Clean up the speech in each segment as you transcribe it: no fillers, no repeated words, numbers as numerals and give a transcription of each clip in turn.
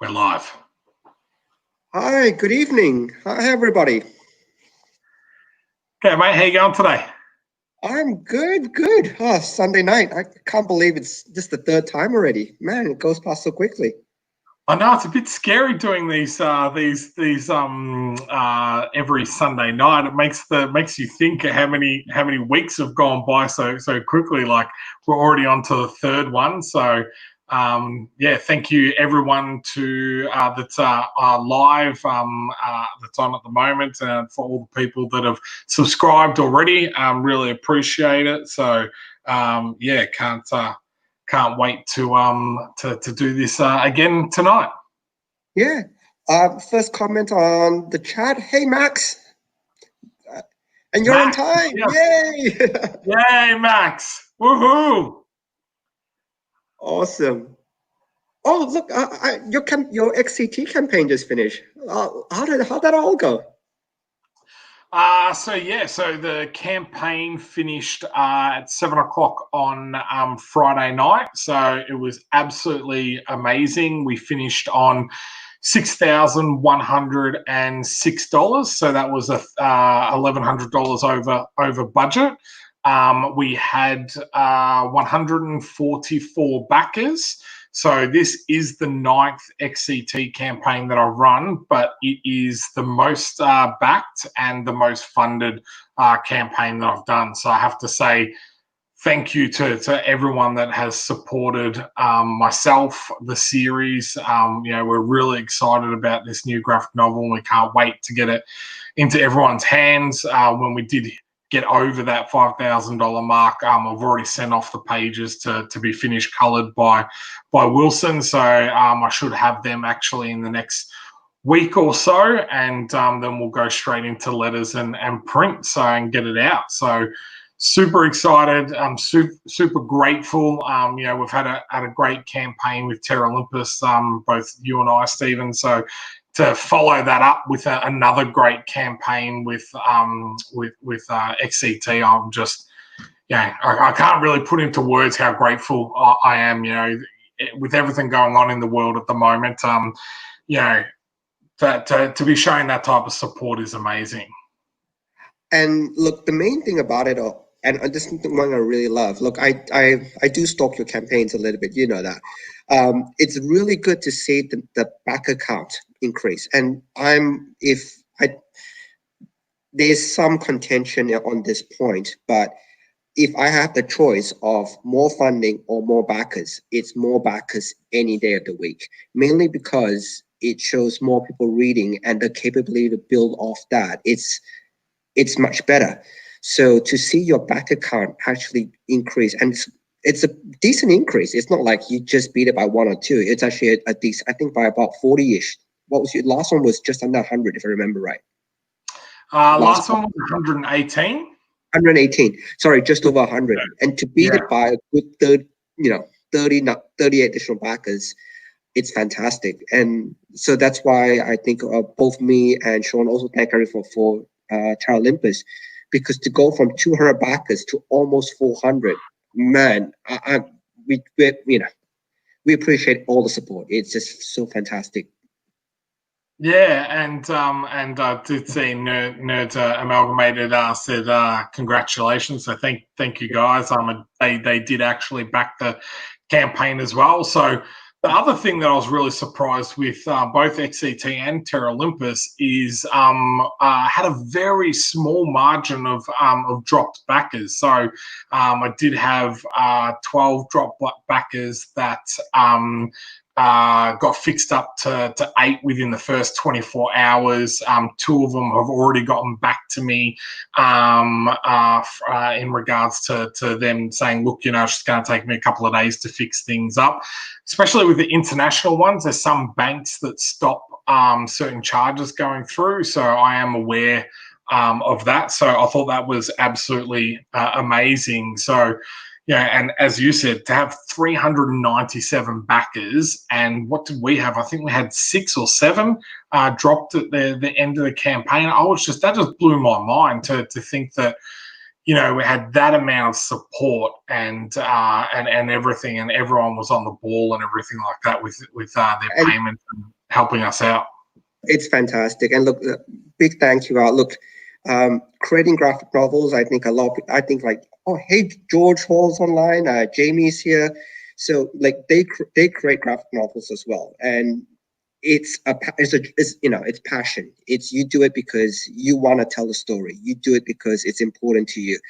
We're live. Hi, good evening. Hi, everybody. Okay, mate, how you going today? I'm good. Oh, Sunday night. I can't believe it's just the third time already. Man, it goes past so quickly. I know it's a bit scary doing these every Sunday night. It makes you think how many weeks have gone by so quickly. Like we're already on to the third one. So yeah, thank you everyone that's live that's on at the moment, and for all the people that have subscribed already. Really appreciate it. So yeah, can't wait to do this again tonight. Yeah. First comment on the chat. Hey, Max. And you're Max, on time. yeah. Yay. Yay, Max. Woohoo. Awesome. Oh, look, your XCT campaign just finished. How'd that all go? So the campaign finished at 7 o'clock on Friday night. So it was absolutely amazing. We finished on $6,106. So that was $1,100 over budget. We had 144 backers. So this is the 9th XCT campaign that I've run, but it is the most backed and the most funded campaign that I've done. So I have to say thank you to everyone that has supported myself, the series. We're really excited about this new graphic novel, and we can't wait to get it into everyone's hands. When we did get over that $5,000 mark, I've already sent off the pages to be finished colored by Wilson. So I should have them actually in the next week or so, and then we'll go straight into letters and print, and get it out. So super excited. I'm super grateful. We've had a great campaign with Terra Olympus, both you and I, Stephen. So to follow that up with another great campaign with XCT, I'm just, I can't really put into words how grateful I am. With everything going on in the world at the moment, that to be showing that type of support is amazing. And look, the main thing about it all, and this is the one I really love. Look, I do stalk your campaigns a little bit. You know that. It's really good to see the backer count increase. And there's some contention on this point, but if I have the choice of more funding or more backers, it's more backers any day of the week. Mainly because it shows more people reading, and the capability to build off that. It's much better. So to see your backer count actually increase, and it's a decent increase. It's not like you just beat it by 1 or 2. It's actually a decent, I think, by about 40-ish. What was your last one? Was just under 100, if I remember right. Last one was 118. 118. Sorry, just over 100. And to beat it by a good 30 additional backers, it's fantastic. And so that's why I think both me and Sean also thank everyone for Terra Olympus, because to go from 200 backers to almost 400, man, we appreciate all the support. It's just so fantastic. Yeah, and I did see Nerds Amalgamated said congratulations. So thank you guys. They did actually back the campaign as well. So the other thing that I was really surprised with both XCT and Terra Olympus is had a very small margin of dropped backers. So I did have 12 drop backers that got fixed up to 8 within the first 24 hours. 2 of them have already gotten back to me in regards to them saying, look, it's just going to take me a couple of days to fix things up. Especially with the international ones, there's some banks that stop certain charges going through. So I am aware of that. So I thought that was absolutely amazing. So and as you said, to have 397 backers, and what did we have? I think we had 6 or 7 dropped at the end of the campaign. That just blew my mind to think that, you know, we had that amount of support and everything, and everyone was on the ball and everything like that with their And payments and helping us out. it's fantastic. And look, big thank you. Look, creating graphic novels, I think a lot. I think like, oh, hey, George Hall's online. Jamie's here. So like they create graphic novels as well, and it's it's passion. It's you do it because you want to tell a story. You do it because it's important to you,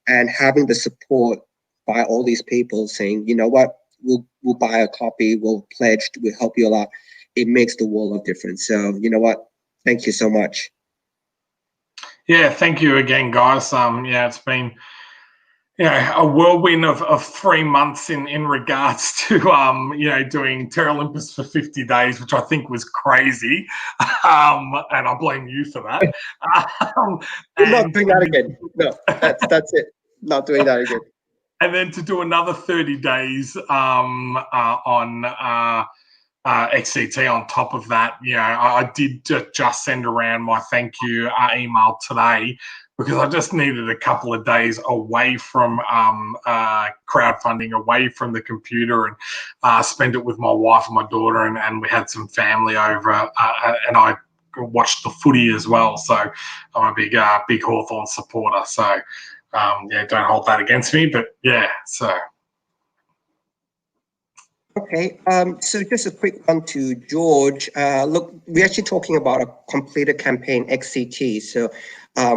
and having the support by all these people saying, you know what, we'll buy a copy, we'll pledge, we'll help you a lot. It makes the world of difference. So you know what, thank you so much. Yeah, thank you again, guys. Yeah, it's been a whirlwind of 3 months in regards to doing Terra Olympus for 50 days, which I think was crazy, and I blame you for that. We're not doing that again. No, that's it. Not doing that again. And then to do another 30 days on XCT on top of that, I did just send around my thank you email today, because I just needed a couple of days away from crowdfunding, away from the computer, and spend it with my wife and my daughter, and we had some family over, and I watched the footy as well. So I'm a big Hawthorn supporter. So don't hold that against me. But yeah, so. Okay, so just a quick one to George. Look, we're actually talking about a completed campaign, XCT. So I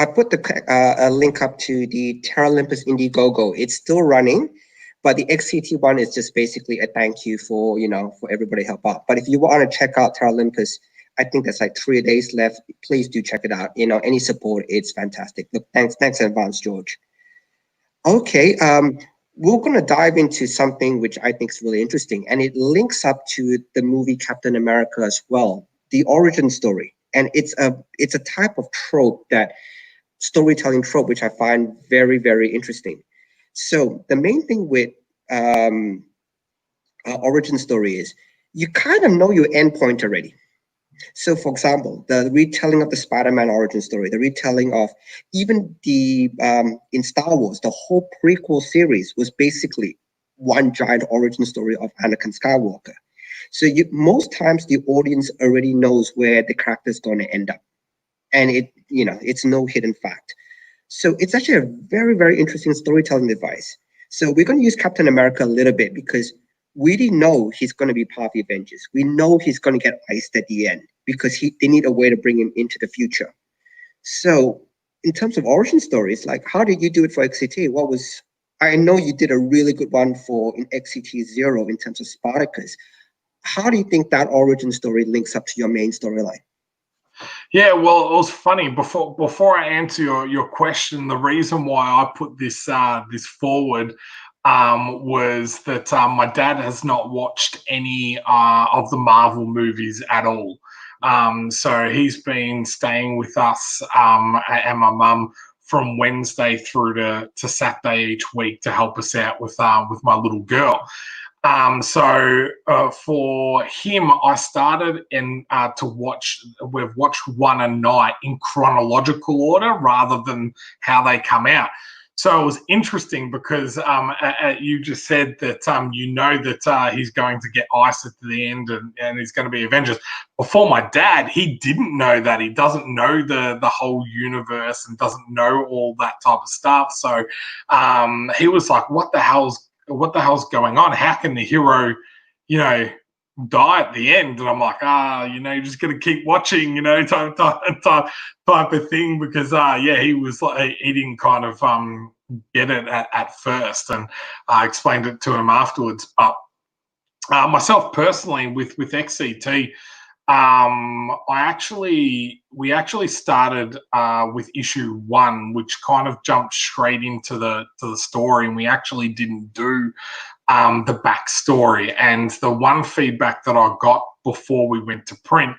put a link up to the Terra Olympus Indiegogo. It's still running, but the XCT one is just basically a thank you for everybody help out. But if you want to check out Terra Olympus, I think there's like 3 days left. Please do check it out. Any support, it's fantastic. Look, thanks in advance, George. Okay. We're going to dive into something which I think is really interesting, and it links up to the movie Captain America as well, the origin story. And it's a type of trope, that storytelling trope, which I find very, very interesting. So the main thing with origin story is you kind of know your end point already. So, for example, the retelling of the Spider-Man origin story, the retelling of even the in Star Wars, the whole prequel series was basically one giant origin story of Anakin Skywalker. So, most times the audience already knows where the character is going to end up, and it's no hidden fact. So, it's actually a very, very interesting storytelling device. So, we're going to use Captain America a little bit because we already know he's going to be part of the Avengers. We know he's going to get iced at the end because they need a way to bring him into the future. So in terms of origin stories, like how did you do it for XCT? I know you did a really good one in XCT 0 in terms of Spartacus. How do you think that origin story links up to your main storyline? Yeah, well, it was funny. Before I answer your question, the reason why I put this forward was that my dad has not watched any of the Marvel movies at all. So he's been staying with us and my mum from Wednesday through to Saturday each week to help us out with my little girl. So for him, I started we've watched one a night in chronological order rather than how they come out. So it was interesting because you just said that that he's going to get ice at the end and he's going to be Avengers. Before my dad, he didn't know that. He doesn't know the whole universe and doesn't know all that type of stuff. So he was like, what the hell's going on? How can the hero, die at the end? And I'm like, you're just gonna keep watching, type of thing, because he was like, he didn't kind of get it at first, and I explained it to him afterwards. But myself personally with XCT, we actually started with issue 1, which kind of jumped straight into the story, and we actually didn't do the backstory. And the one feedback that I got before we went to print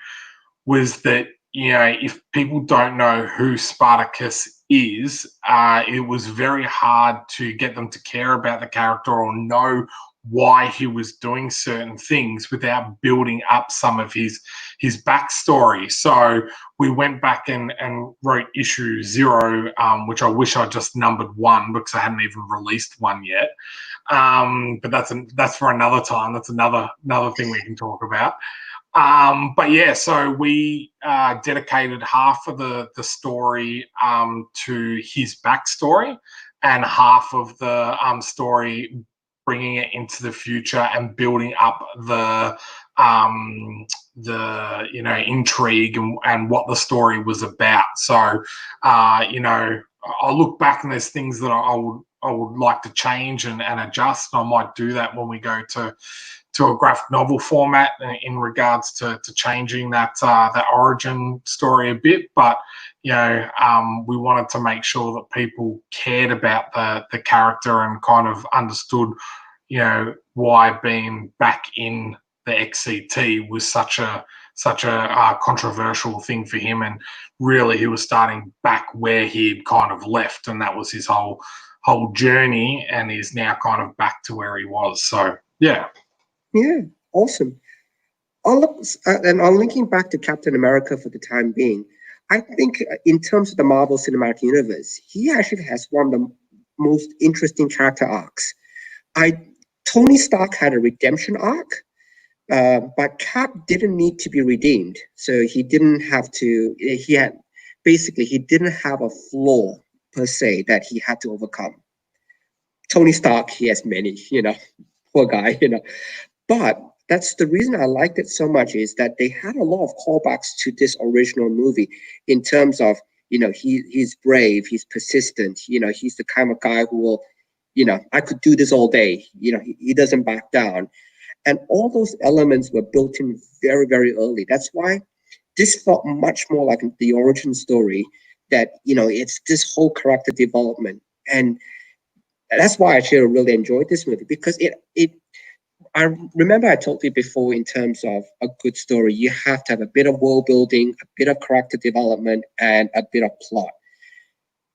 was that, if people don't know who Spartacus is, it was very hard to get them to care about the character or know why he was doing certain things without building up some of his backstory. So we went back and wrote issue 0, which I wish I just numbered 1 because I hadn't even released 1 yet. But that's for another time. That's another thing we can talk about. But yeah, so we dedicated half of the story to his backstory, and half of the story bringing it into the future and building up the intrigue and what the story was about. So I'll look back and there's things that I would like to change and adjust. I might do that when we go to a graphic novel format in regards to changing that origin story a bit. But we wanted to make sure that people cared about the character and kind of understood why being back in the XCT was such a controversial thing for him, and really he was starting back where he'd kind of left, and that was his whole journey, and he's now kind of back to where he was. So yeah, awesome. I'm linking back to Captain America for the time being. I think in terms of the Marvel Cinematic Universe, he actually has one of the most interesting character arcs. Tony Stark had a redemption arc, but Cap didn't need to be redeemed. So he didn't have to, he didn't have a flaw per se that he had to overcome. Tony Stark, he has many, poor guy, But that's the reason I liked it so much, is that they had a lot of callbacks to this original movie in terms of, he's brave, he's persistent, he's the kind of guy who will, I could do this all day. He doesn't back down. And all those elements were built in very, very early. That's why this felt much more like the origin story, that, it's this whole character development. And that's why I actually really enjoyed this movie, because I remember I told you before, in terms of a good story, you have to have a bit of world building, a bit of character development, and a bit of plot.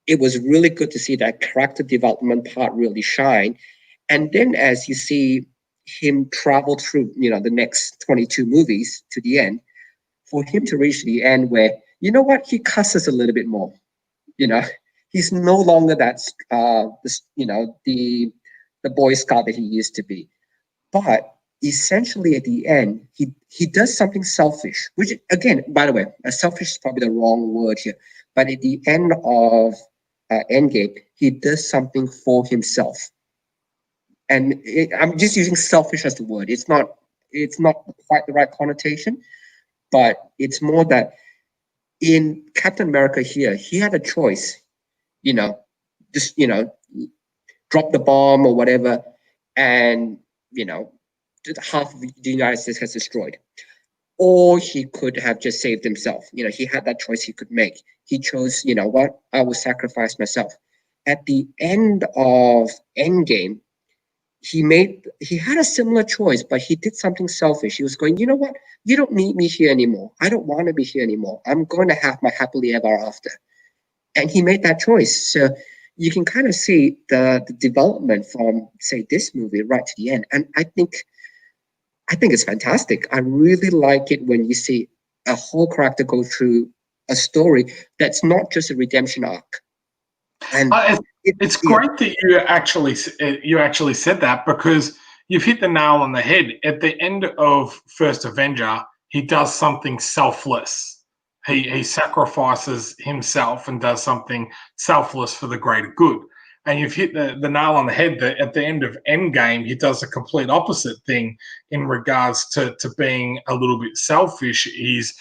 It was really good to see that character development part really shine. And then as you see him travel through, the next 22 movies to the end, for him to reach the end where, he cusses a little bit more. He's no longer that, the Boy Scout that he used to be. But essentially at the end, he does something selfish, which, again, by the way, selfish is probably the wrong word here. But at the end of Endgame, he does something for himself. And I'm just using selfish as the word. It's not quite the right connotation, but it's more that in Captain America here, he had a choice, just, drop the bomb or whatever, and, half of the United States has destroyed. Or he could have just saved himself. He had that choice he could make. He chose, I will sacrifice myself. At the end of Endgame, he had a similar choice, but he did something selfish. He was going, you know what? You don't need me here anymore. I don't want to be here anymore. I'm going to have my happily ever after. And he made that choice. So you can kind of see the development from, say, this movie right to the end. And I think it's fantastic. I really like it when you see a whole character go through a story that's not just a redemption arc. And it's great that you actually said that, because you've hit the nail on the head. At the end of First Avenger, he does something selfless. He sacrifices himself and does something selfless for the greater good. And you've hit the nail on the head that at the end of Endgame, he does a complete opposite thing in regards to being a little bit selfish. He's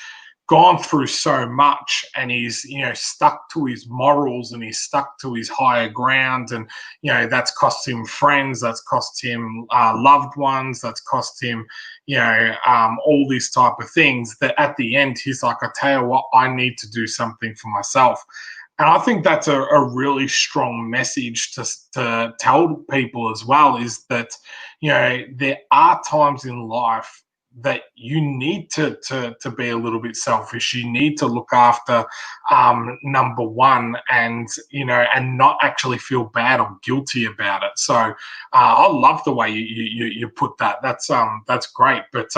gone through so much, and he's stuck to his morals, and he's stuck to his higher ground, and that's cost him friends, that's cost him loved ones, that's cost him all these type of things, that at the end he's like, I tell you what, I need to do something for myself. And I think that's a really strong message to tell people as well, is that there are times in life that you need to be a little bit selfish. You need to look after number one, and and not actually feel bad or guilty about it. So I love the way you put that. That's great. But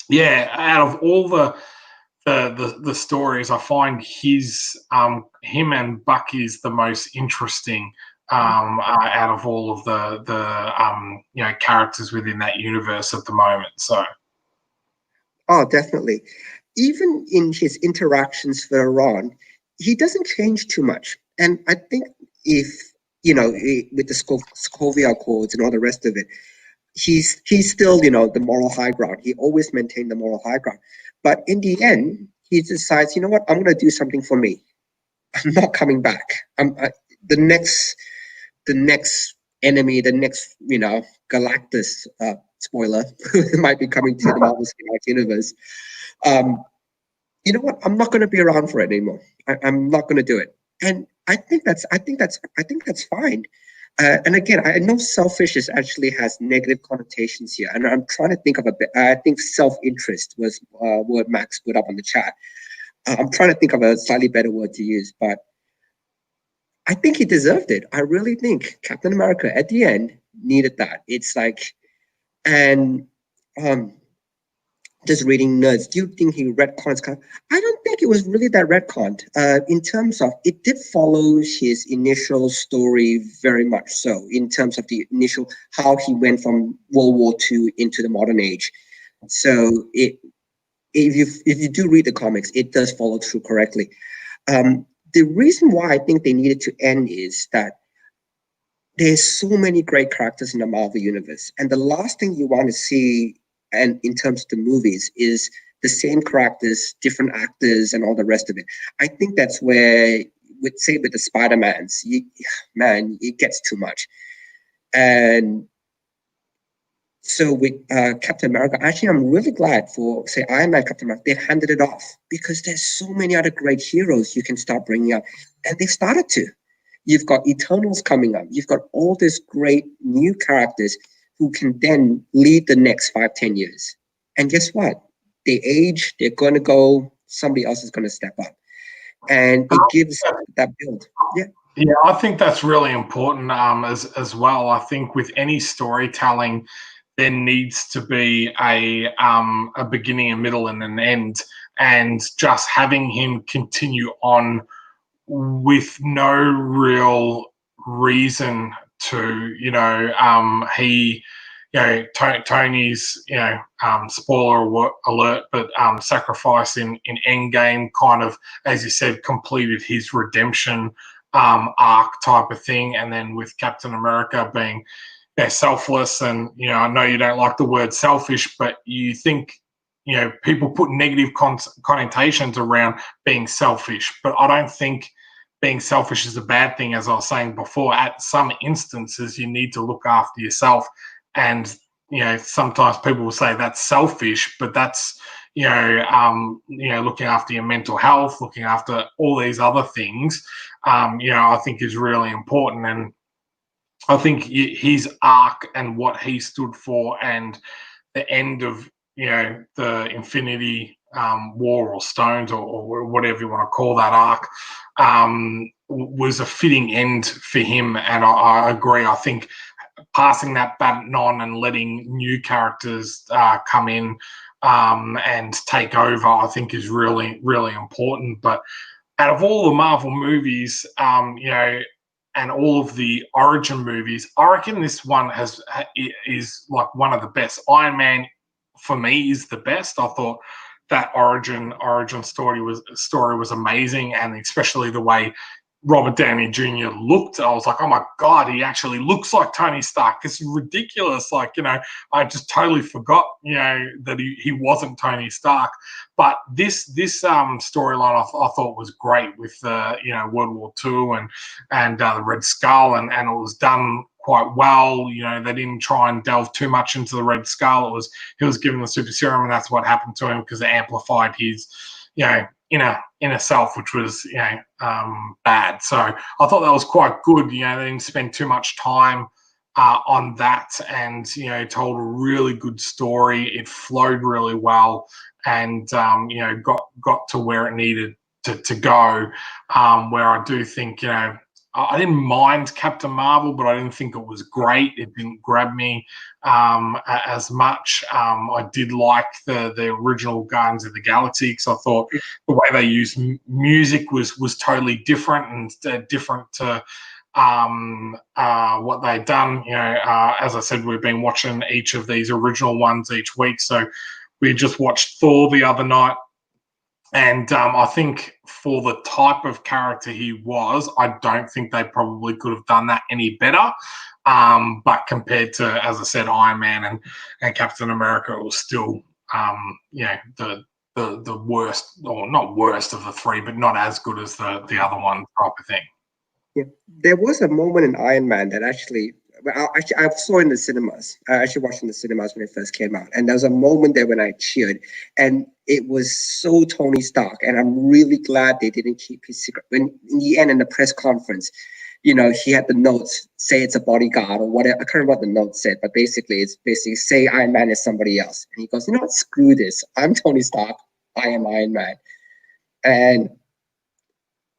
yeah, out of all the stories, I find him and Bucky's the most interesting out of all of the characters within that universe at the moment. So, Oh, definitely. Even in his interactions with Iran, he doesn't change too much. And I think if with the Scovia Accords and all the rest of it, he's still the moral high ground. He always maintained the moral high ground. But in the end, he decides, you know what, I'm going to do something for me. I'm not coming back. The next enemy, the next Galactus spoiler might be coming to the Marvel Cinematic Universe. You know what? I'm not going to be around for it anymore. I'm not going to do it. And I think that's fine. And again, I know selfish actually has negative connotations here, and I'm trying to think of a bit. I think self-interest was what Max put up on the chat. I'm trying to think of a slightly better word to use, but I think he deserved it. I really think Captain America at the end needed that. It's like, and just reading nerds, do you think he retcons? I don't think it was really that retconned. In terms of, it did follow his initial story very much so, in terms of the initial, how he went from World War II into the modern age. So if you do read the comics, it does follow through correctly. The reason why I think they needed to end is that there's so many great characters in the Marvel Universe, and the last thing you want to see, and in terms of the movies, is the same characters, different actors, and all the rest of it. I think that's where, with the Spider-Mans, it gets too much. And so with Captain America, actually, I'm really glad for, say, Iron Man, Captain America, they've handed it off, because there's so many other great heroes you can start bringing up. And they've started to. You've got Eternals coming up. You've got all these great new characters who can then lead the next 5-10 years. And guess what? They age, they're going to go, somebody else is going to step up. And it gives that build. Yeah. Yeah, I think that's really important as well. I think with any storytelling, there needs to be a beginning, a middle, and an end. And just having him continue on with no real reason to, Tony's, spoiler alert, but sacrifice in Endgame kind of, as you said, completed his redemption arc type of thing. And then with Captain America being selfless, and I know you don't like the word selfish, but you think people put negative connotations around being selfish, but I don't think being selfish is a bad thing. As I was saying before, at some instances you need to look after yourself, and sometimes people will say that's selfish, but that's looking after your mental health, looking after all these other things, I think is really important. And I think his arc and what he stood for, and the end of the Infinity War or Stones, or whatever you want to call that arc, was a fitting end for him. And I agree. I think passing that baton on and letting new characters come in and take over, I think is really, really important. But out of all the Marvel movies, and all of the origin movies, I reckon this one is like one of the best. Iron Man, for me, is the best. I thought that origin story was amazing, and especially the way Robert Downey Jr. looked. I was like, oh my God, he actually looks like Tony Stark. This is ridiculous. Like, I just totally forgot, that he wasn't Tony Stark. But this storyline I thought was great, with World War II and the Red Skull, and it was done quite well. They didn't try and delve too much into the Red Skull. He was given the super serum, and that's what happened to him, because it amplified his inner self, which was bad. So I thought that was quite good. They didn't spend too much time on that, and told a really good story. It flowed really well, and got to where it needed to go. Where I do think I didn't mind Captain Marvel, but I didn't think it was great. It didn't grab me as much. I did like the original Guardians of the Galaxy, because I thought the way they used music was totally different, and different to what they'd done. As I said, we've been watching each of these original ones each week. So we just watched Thor the other night. And I think for the type of character he was, I don't think they probably could have done that any better. But compared to, as I said, Iron Man and Captain America, it was still, the worst, or not worst of the three, but not as good as the other one type of thing. Yeah, there was a moment in Iron Man that actually I saw in the cinemas. I actually watched in the cinemas when it first came out, and there was a moment there when I cheered, and it was so Tony Stark. And I'm really glad they didn't keep his secret. When in the end, in the press conference, he had the notes say it's a bodyguard or whatever. I can't remember what the note said, but basically say Iron Man is somebody else, and he goes, what? Screw this. I'm Tony Stark. I am Iron Man, and.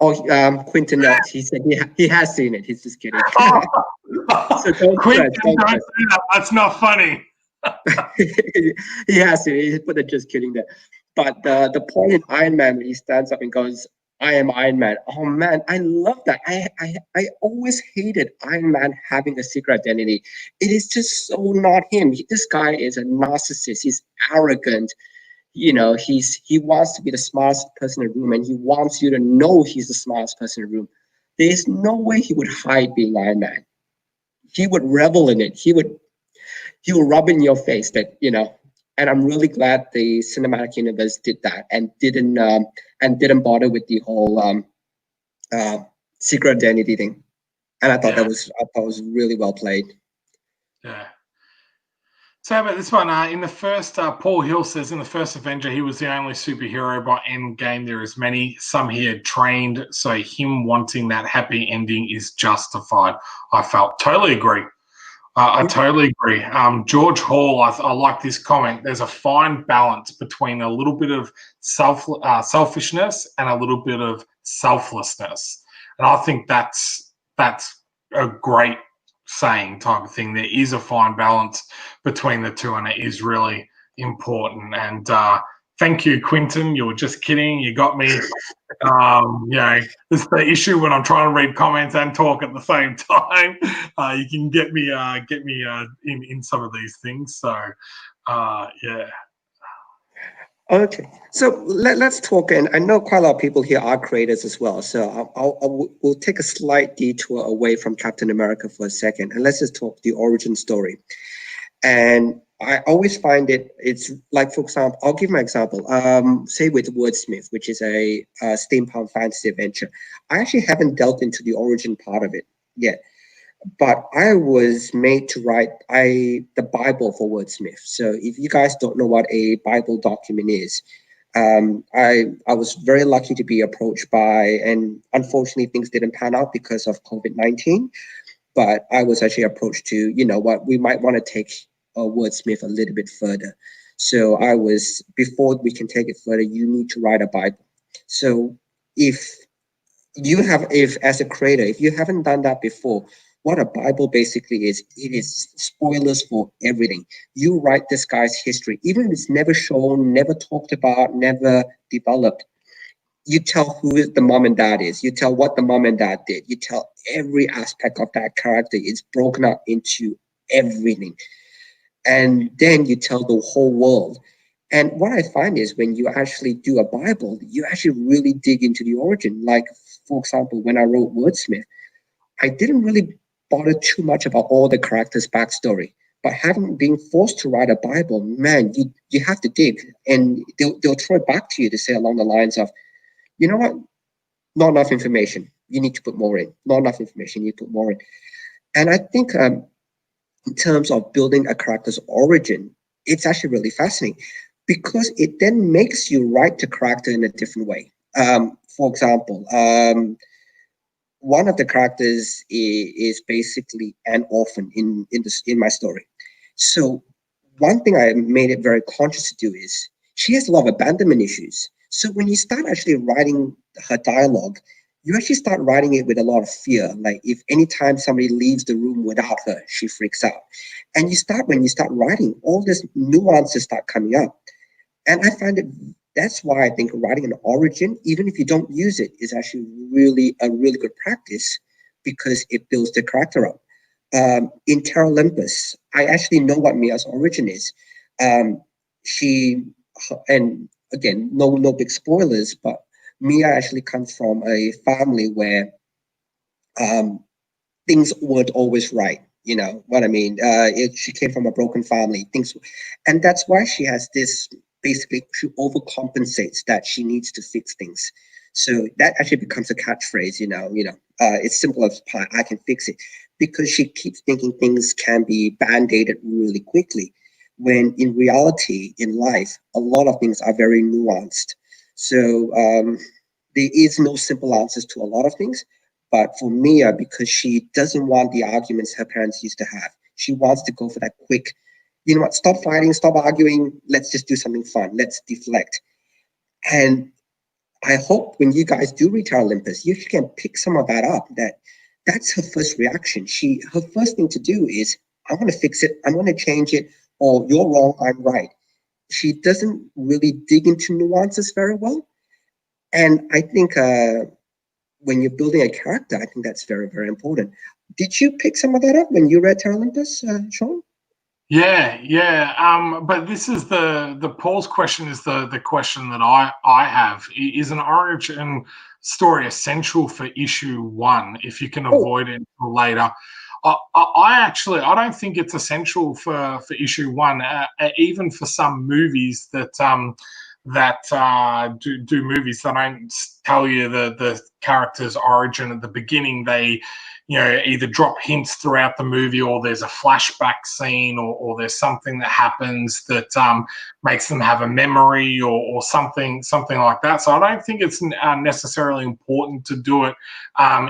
Quentin, he said he has seen it. He's just kidding. So Quentin, don't say that. That's not funny. He has seen it. He put the just kidding there. But the point in Iron Man when he stands up and goes, "I am Iron Man." Oh man, I love that. I always hated Iron Man having a secret identity. It is just so not him. This guy is a narcissist. He's arrogant. He wants to be the smartest person in the room, and he wants you to know he's the smartest person in the room. There's no way he would hide being Iron Man. He would revel in it. He would rub in your face that, and I'm really glad the cinematic universe did that and didn't bother with the whole secret identity thing. And I thought that was really well played. Yeah. So how about this one? In the first, Paul Hill says, in the first Avenger, he was the only superhero. By Endgame, there is many. Some he had trained, so him wanting that happy ending is justified. I felt. Totally agree. I totally agree. George Hall, I like this comment. There's a fine balance between a little bit of selfishness and a little bit of selflessness. And I think that's a great saying type of thing. There is a fine balance between the two, and it is really important. And thank you, Quinton. You were just kidding. You got me. This is the issue when I'm trying to read comments and talk at the same time. You can get me in some of these things. So yeah. Okay, so let's talk, and I know quite a lot of people here are creators as well, so we'll take a slight detour away from Captain America for a second, and let's just talk the origin story. And I always find it's like, for example, I'll give my example, say with Wordsmith, which is a steampunk fantasy adventure. I actually haven't delved into the origin part of it yet. But I was made to write the Bible for Wordsmith. So if you guys don't know what a Bible document is, I was very lucky to be approached by, and unfortunately things didn't pan out because of COVID-19. But I was actually approached to, we might want to take Wordsmith a little bit further. So before we can take it further, you need to write a Bible. So if as a creator, if you haven't done that before, what a Bible basically is, it is spoilers for everything. You write this guy's history, even if it's never shown, never talked about, never developed. You tell who the mom and dad is. You tell what the mom and dad did. You tell every aspect of that character. It's broken up into everything. And then you tell the whole world. And what I find is when you actually do a Bible, you actually really dig into the origin. Like, for example, when I wrote Wordsmith, I didn't really bother too much about all the characters' backstory. But having been forced to write a Bible, man, you have to dig. And they'll throw it back to you to say along the lines of, you know what? Not enough information. You need to put more in. Not enough information. You put more in. And I think in terms of building a character's origin, it's actually really fascinating because it then makes you write the character in a different way. For example, one of the characters is basically an orphan in my story. So one thing I made it very conscious to do is she has a lot of abandonment issues. So when you start actually writing her dialogue, you actually start writing it with a lot of fear. Like if anytime somebody leaves the room without her, she freaks out. And when you start writing, all these nuances start coming up. And I find it, that's why I think writing an origin, even if you don't use it, is actually really good practice because it builds the character up. In Terra Olympus, I actually know what Mia's origin is. Um, she, and again, no big spoilers, but Mia actually comes from a family where um, things weren't always right. You know what I mean? She came from a broken family. And that's why she has this. Basically, she overcompensates that she needs to fix things. So that actually becomes a catchphrase. It's simple as pie. I can fix it because she keeps thinking things can be band-aided really quickly, when in reality, in life, a lot of things are very nuanced. So there is no simple answers to a lot of things. But for Mia, because she doesn't want the arguments her parents used to have, she wants to go for that quick, you know what, stop fighting, stop arguing, let's just do something fun, let's deflect. And I hope when you guys do reach Olympus, you can pick some of that up. That's her first reaction. Her first thing to do is, I want to fix it, I want to change it, or you're wrong, I'm right. She doesn't really dig into nuances very well. And I think when you're building a character, I think that's very important. Did you pick some of that up when you read Terra Olympus, Sean? Yeah. But this is the Paul's question is the question that I have. Is an origin story essential for issue one if you can Oh, avoid it until later? I don't think it's essential for issue one. Even for some movies that do movies that don't tell you the character's origin at the beginning. They either drop hints throughout the movie, or there's a flashback scene, or there's something that happens that makes them have a memory, or something like that. So I don't think it's necessarily important to do it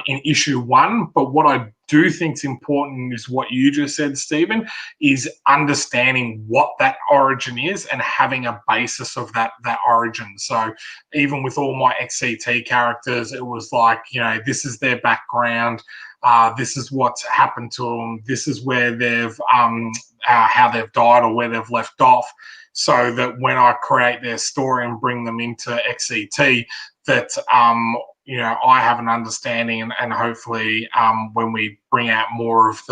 in issue one. But what I do think is important is what you just said, Stephen, is understanding what that origin is and having a basis of that origin. So even with all my XCT characters, it was like, this is their background. This is what's happened to them. This is where they've how they've died or where they've left off, so that when I create their story and bring them into XCT, that I have an understanding, and hopefully when we bring out more of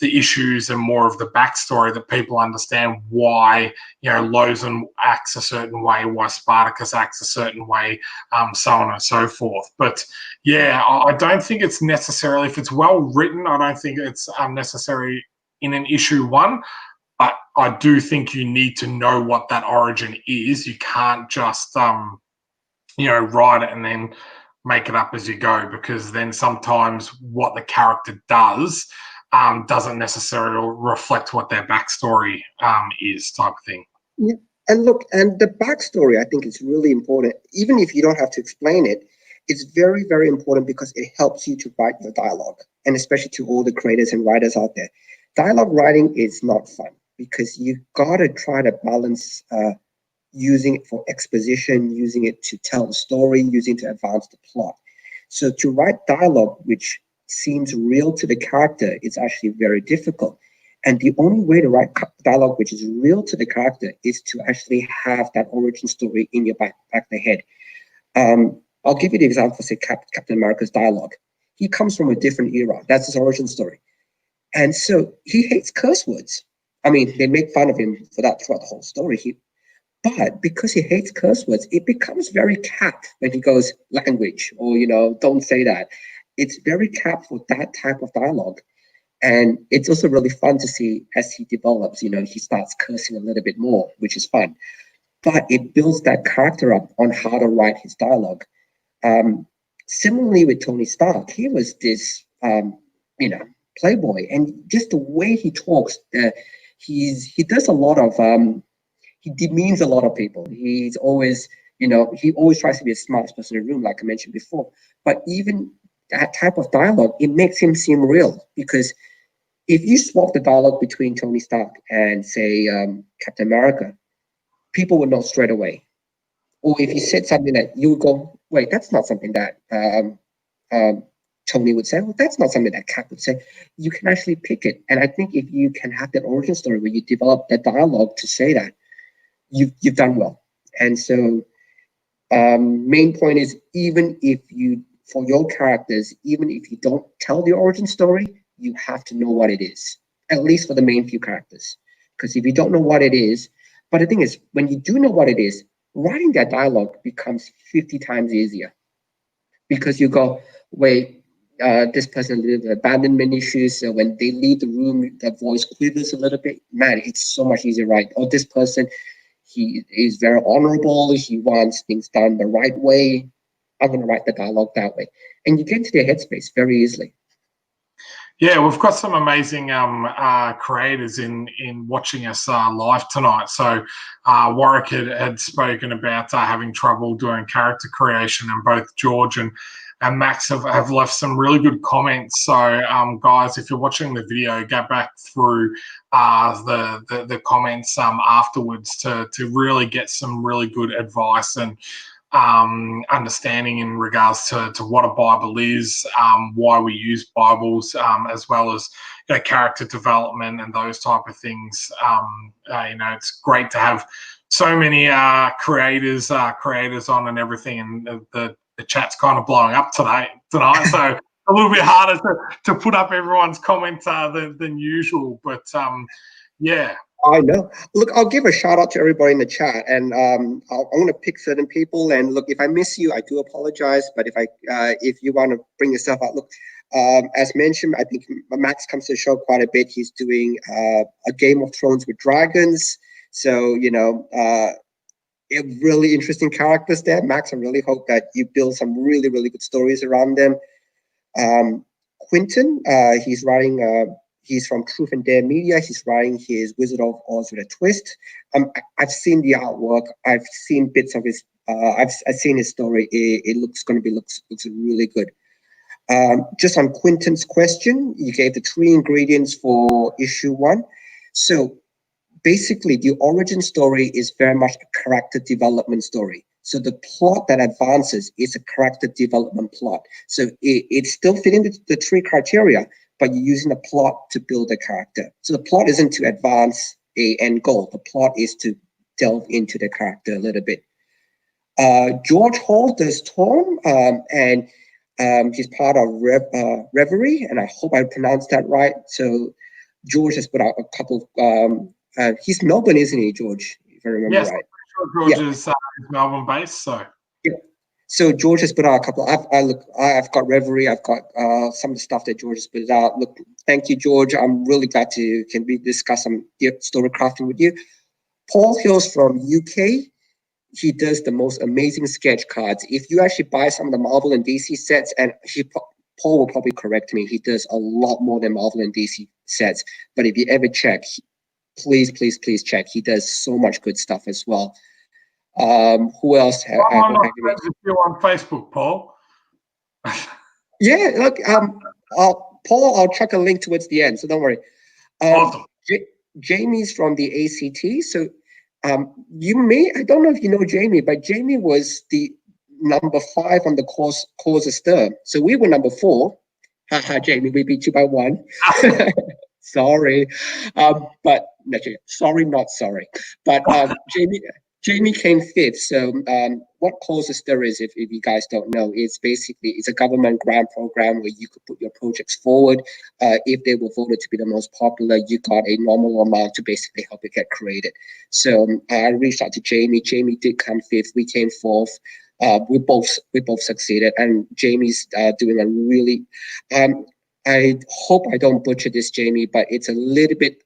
the issues and more of the backstory, that people understand why Lozen acts a certain way, why Spartacus acts a certain way, so on and so forth. But yeah, I don't think it's necessarily, if it's well written, I don't think it's necessary in an issue one. But I do think you need to know what that origin is. You can't just write it and then make it up as you go, because then sometimes what the character does doesn't necessarily reflect what their backstory is, type of thing. yeah. And look, and the backstory, I think, is really important. Even if you don't have to explain it, it's very important because it helps you to write your dialogue, and especially to all the creators and writers out there. Dialogue writing is not fun because you gotta try to balance using it for exposition, using it to tell the story, using it to advance the plot. So to write dialogue which seems real to the character is actually very difficult. And the only way to write dialogue which is real to the character is to actually have that origin story in your back of the head. I'll give you the example, say Captain America's dialogue. He comes from a different era. That's his origin story. And so he hates curse words. I mean, they make fun of him for that throughout the whole story. But because he hates curse words, it becomes very capped when he goes language or, don't say that. It's very capped for that type of dialogue. And it's also really fun to see as he develops, he starts cursing a little bit more, which is fun. But it builds that character up on how to write his dialogue. Similarly with Tony Stark, he was this, playboy. And just the way he talks, he does a lot of... he demeans a lot of people. He's always, he always tries to be the smartest person in the room, like I mentioned before. But even that type of dialogue, it makes him seem real. Because if you swap the dialogue between Tony Stark and, say, Captain America, people would know straight away. Or if you said something that you would go, wait, that's not something that Tony would say. Well, that's not something that Cap would say. You can actually pick it. And I think if you can have that origin story where you develop that dialogue to say that, you've done well. And so main point is, even if you, for your characters, even if you don't tell the origin story, you have to know what it is, at least for the main few characters. Because if you don't know what it is, but the thing is, when you do know what it is, writing that dialogue becomes 50 times easier. Because you go, wait, this person lives abandonment issues, so when they leave the room, their voice quivers a little bit. Man, it's so much easier, right? Or this person, he is very honorable, he wants things done the right way. I'm going to write the dialogue that way. And you get into their headspace very easily. Yeah, we've got some amazing creators in watching us live tonight. So Warwick had spoken about having trouble doing character creation, and both George and Max have left some really good comments. So guys, if you're watching the video, go back through the comments afterwards to really get some really good advice and understanding in regards to what a Bible is, why we use Bibles, as well as character development and those type of things. It's great to have so many creators on and everything, and the chat's kind of blowing up tonight. So a little bit harder to put up everyone's comments than usual, but yeah. I know. Look, I'll give a shout out to everybody in the chat, and I'm going to pick certain people. And look, if I miss you, I do apologize. But if you want to bring yourself out, look, as mentioned, I think Max comes to the show quite a bit. He's doing a Game of Thrones with dragons, so really interesting characters there. Max, I really hope that you build some really, really good stories around them. Quentin, he's writing. He's from Truth and Dare Media. He's writing his Wizard of Oz with a twist. I've seen the artwork. I've seen bits of his. I've seen his story. It looks really good. Just on Quentin's question, you gave the 3 ingredients for issue 1. So basically, the origin story is very much a character development story. So the plot that advances is a character development plot. So it's still fitting the 3 criteria, but you're using the plot to build a character. So the plot isn't to advance a end goal. The plot is to delve into the character a little bit. George Hall does Tom, and he's part of Reverie, and I hope I pronounced that right. So George has put out a couple of, he's Melbourne, isn't he, George? If I remember right. George is Melbourne based, so. Yeah. So George has put out a couple. I've got Reverie. I've got some of the stuff that George has put out. Look, thank you, George. I'm really glad to discuss some story crafting with you. Paul Hill's from UK. He does the most amazing sketch cards. If you actually buy some of the Marvel and DC sets, and Paul will probably correct me, he does a lot more than Marvel and DC sets. But if you ever check, please check. He does so much good stuff as well. Who else? I'm not friends with you on Facebook, Paul. Yeah, look, Paul, I'll chuck a link towards the end, so don't worry. Awesome. Jamie's from the ACT, so I don't know if you know Jamie, but Jamie was the number 5 on the cause of Stir. So we were number 4. Haha, Jamie, we beat you by 1. Sorry, but no, sorry, not sorry. But Jamie came 5th. So what Cause of Stir is, if you guys don't know, it's a government grant program where you could put your projects forward. If they were voted to be the most popular, you got a normal amount to basically help it get created. So I reached out to Jamie. Jamie did come 5th. We came 4th. We both succeeded, and Jamie's doing a really. I hope I don't butcher this, Jamie, but it's a little bit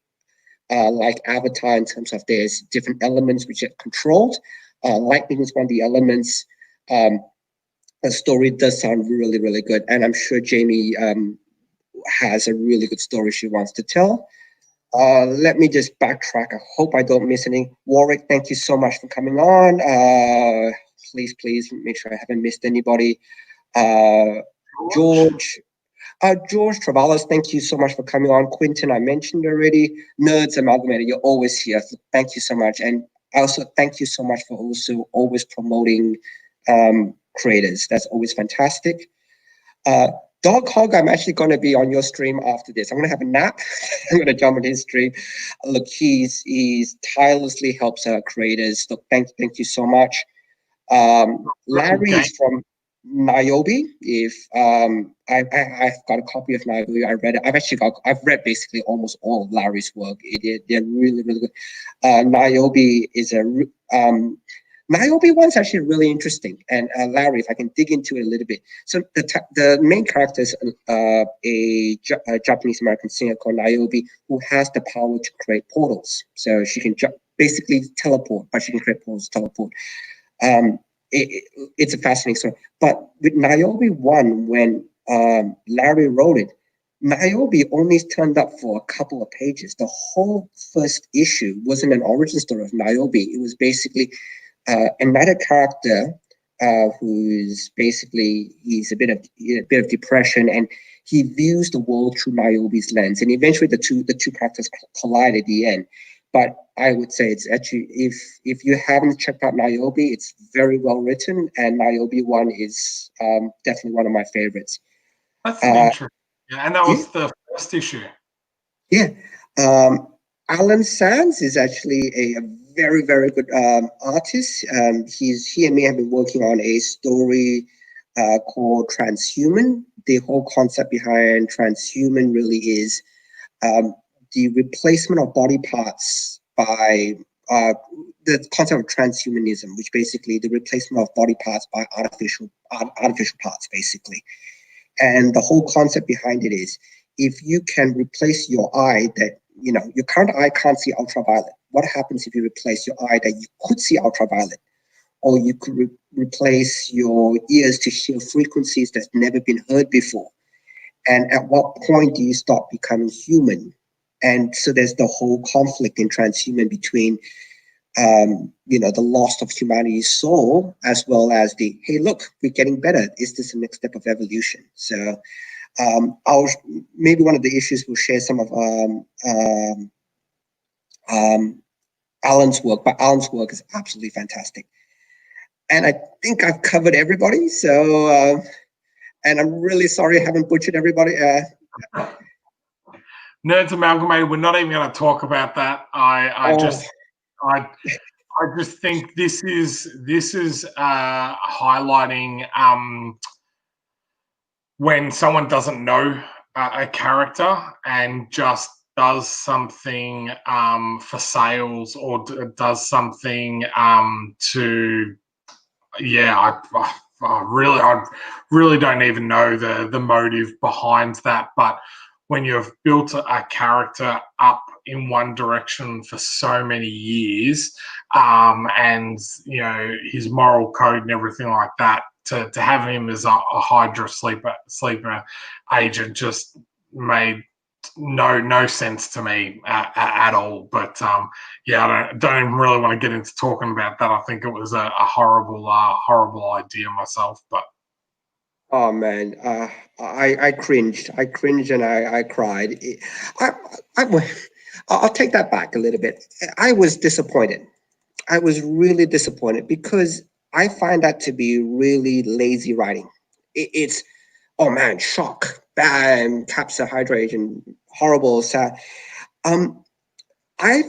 like Avatar in terms of there's different elements which are controlled. Lightning is one of the elements. The story does sound really, really good, and I'm sure Jamie has a really good story she wants to tell. Let me just backtrack. I hope I don't miss any. Warwick, thank you so much for coming on. Please make sure I haven't missed anybody. George. George Travalos, thank you so much for coming on. Quinton, I mentioned already. Nerds Amalgamated, you're always here. So thank you so much. And also thank you so much for also always promoting creators. That's always fantastic. Dog Hog, I'm actually going to be on your stream after this. I'm going to have a nap. I'm going to jump on his stream. Look, he's tirelessly helps creators. Look, thank you so much. Larry is from Niobe. If I've got a copy of Niobe, I read it. I've read basically almost all of Larry's work. They're really good. Niobe is Niobe one's actually really interesting. And Larry, if I can dig into it a little bit. So the main character is a Japanese American singer called Niobe who has the power to create portals. So she can basically teleport, but she can create portals, teleport. It's a fascinating story. But with Niobe 1, when Larry wrote it, Niobe only turned up for a couple of pages. The whole first issue wasn't an origin story of Niobe. It was basically another character who's basically he's a bit of depression, and he views the world through Niobe's lens. And eventually, the two characters collide at the end. But I would say it's actually, if you haven't checked out Niobe, it's very well written, and Niobe 1 is definitely one of my favorites. That's interesting. Yeah, and that was the first issue. Yeah. Alan Sands is actually a very, very good artist. He and me have been working on a story called Transhuman. The whole concept behind Transhuman really is the replacement of body parts by the concept of transhumanism, which basically the replacement of body parts by artificial parts, basically. And the whole concept behind it is, if you can replace your eye that, your current eye can't see ultraviolet, what happens if you replace your eye that you could see ultraviolet? Or you could replace your ears to hear frequencies that's never been heard before. And at what point do you stop becoming human? And so there's the whole conflict in Transhuman between, the loss of humanity's soul, as well as the, hey, look, we're getting better. Is this the next step of evolution? So maybe one of the issues we'll share some of Alan's work, but Alan's work is absolutely fantastic. And I think I've covered everybody. So, and I'm really sorry I haven't butchered everybody. Nerds Amalgamated, we're not even going to talk about that. I just think this is highlighting when someone doesn't know a character and just does something for sales, or does something to, I really don't even know the motive behind that. But when you've built a character up in one direction for so many years, and his moral code and everything like that, to have him as a Hydra sleeper agent just made no sense to me at all. But I don't even really want to get into talking about that. I think it was a horrible idea myself. But oh man, I cringed and I cried. I'll take that back a little bit. I was disappointed. I was really disappointed because I find that to be really lazy writing. It's, oh man, shock, bam, capture hydration, horrible, sad. I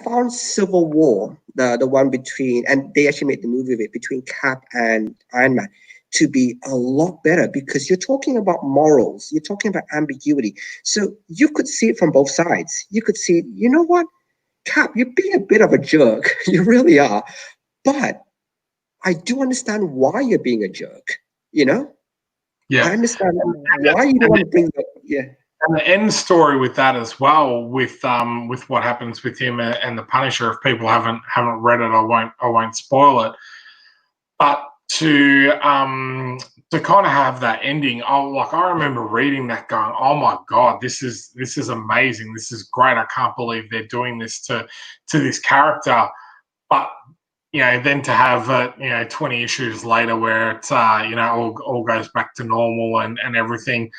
found Civil War, the one between, and they actually made the movie of it, between Cap and Iron Man, to be a lot better, because you're talking about morals, you're talking about ambiguity. So you could see it from both sides. You could see, you know what, Cap, you're being a bit of a jerk. You really are. But I do understand why you're being a jerk, Yeah. I understand why you don't want to bring the, And the end story with that as well, with what happens with him and the Punisher. If people haven't read it, I won't spoil it. But to kind of have that ending, I remember reading that, going, oh my god, this is amazing. This is great. I can't believe they're doing this to this character. But then to have 20 issues later where it's all goes back to normal and everything.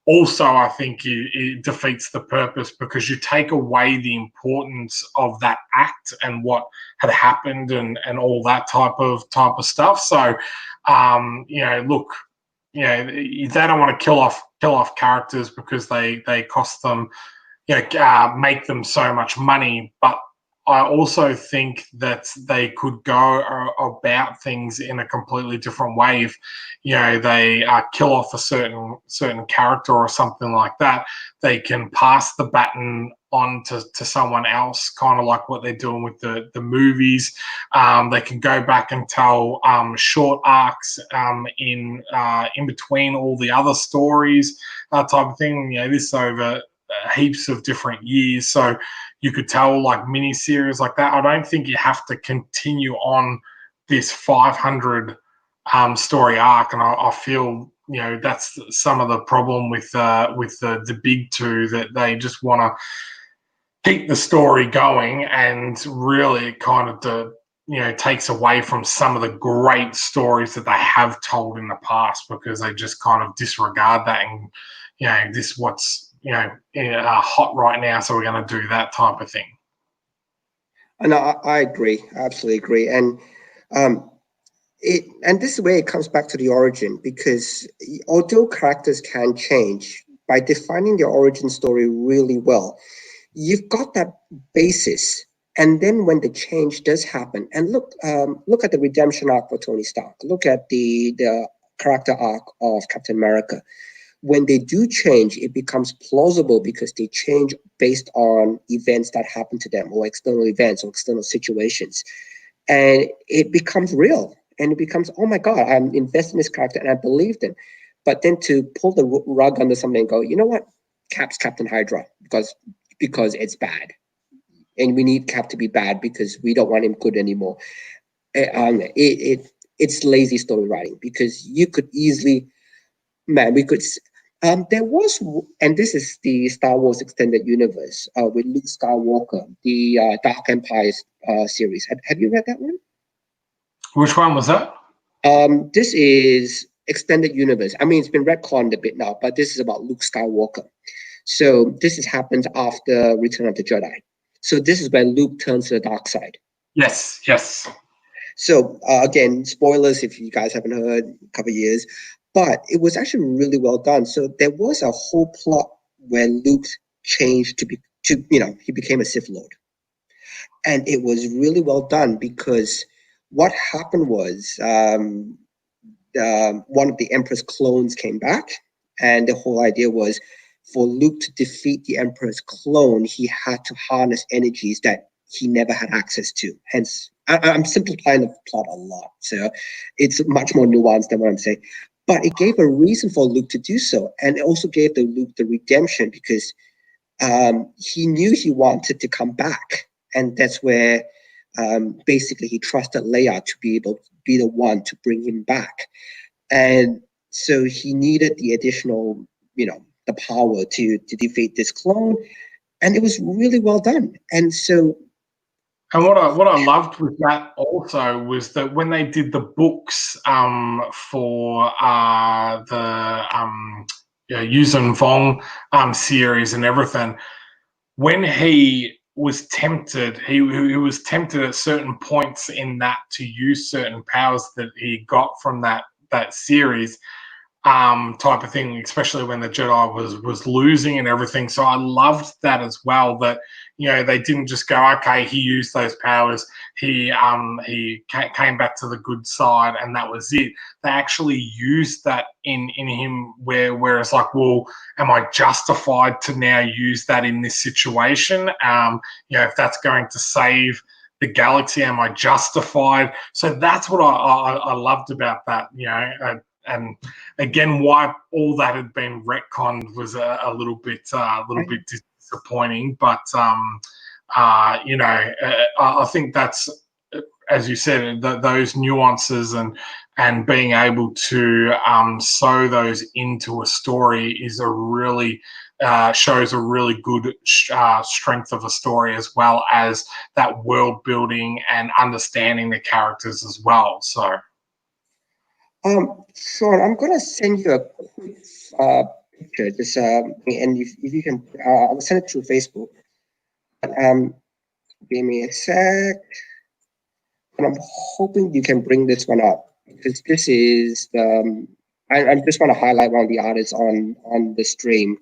Also, I think it defeats the purpose because you take away the importance of that act and what had happened and all that type of stuff. So, look, they don't want to kill off characters because they cost them, make them so much money, but I also think that they could go about things in a completely different way. If they kill off a certain character or something like that, they can pass the baton on to someone else, kind of like what they're doing with the movies. They can go back and tell short arcs in between all the other stories, type of thing. This over heaps of different years, so you could tell like mini series like that. I don't think you have to continue on this 500 story arc, and I feel that's some of the problem with the big two, that they just want to keep the story going, and really kind of takes away from some of the great stories that they have told in the past, because they just kind of disregard that, and this what's hot right now, so we're going to do that type of thing. And I agree, absolutely agree, and this is where it comes back to the origin, because although characters can change, by defining the origin story really well, you've got that basis. And then when the change does happen, and look at the redemption arc for Tony Stark, look at the character arc of Captain America. When they do change, it becomes plausible because they change based on events that happen to them, or external events or external situations. And it becomes real, and it becomes, oh my God, I'm invested in this character and I believe them. But then to pull the rug under something and go, you know what, Cap's Captain Hydra because it's bad. And we need Cap to be bad because we don't want him good anymore. It's lazy story writing, because you could easily, there was, and this is the Star Wars Extended Universe with Luke Skywalker, the Dark Empire series. Have you read that one? Which one was that? This is Extended Universe. I mean, it's been retconned a bit now, but this is about Luke Skywalker. So this happens after Return of the Jedi. So this is where Luke turns to the dark side. Yes. So again, spoilers if you guys haven't heard, a couple of years. But it was actually really well done. So there was a whole plot where Luke changed he became a Sith Lord. And it was really well done, because what happened was one of the Emperor's clones came back, and the whole idea was for Luke to defeat the Emperor's clone, he had to harness energies that he never had access to. Hence, I'm simplifying the plot a lot, so it's much more nuanced than what I'm saying. But it gave a reason for Luke to do so, and it also gave Luke the redemption, because he knew he wanted to come back, and that's where basically he trusted Leia to be able to be the one to bring him back, and so he needed the additional, the power to defeat this clone, and it was really well done. And so. And what I loved with that also was that when they did the books for the Yuuzhan Vong series and everything, when he was tempted, he was tempted at certain points in that to use certain powers that he got from that series, type of thing, especially when the Jedi was losing and everything. So I loved that as well, that they didn't just go, okay, he used those powers, he came back to the good side, and that was it. They actually used that in him, where it's like, well, am I justified to now use that in this situation? If that's going to save the galaxy, am I justified? So that's what I loved about that, and again, why all that had been retconned was a little bit disappointing. But I think that's, as you said, those nuances and being able to sew those into a story is a really shows a really good strength of a story, as well as that world building and understanding the characters as well. So, Sean, I'm gonna send you a quick picture. Just and if you can, I'll send it through Facebook. Give me a sec, and I'm hoping you can bring this one up because this is I just want to highlight one of the artists on the stream.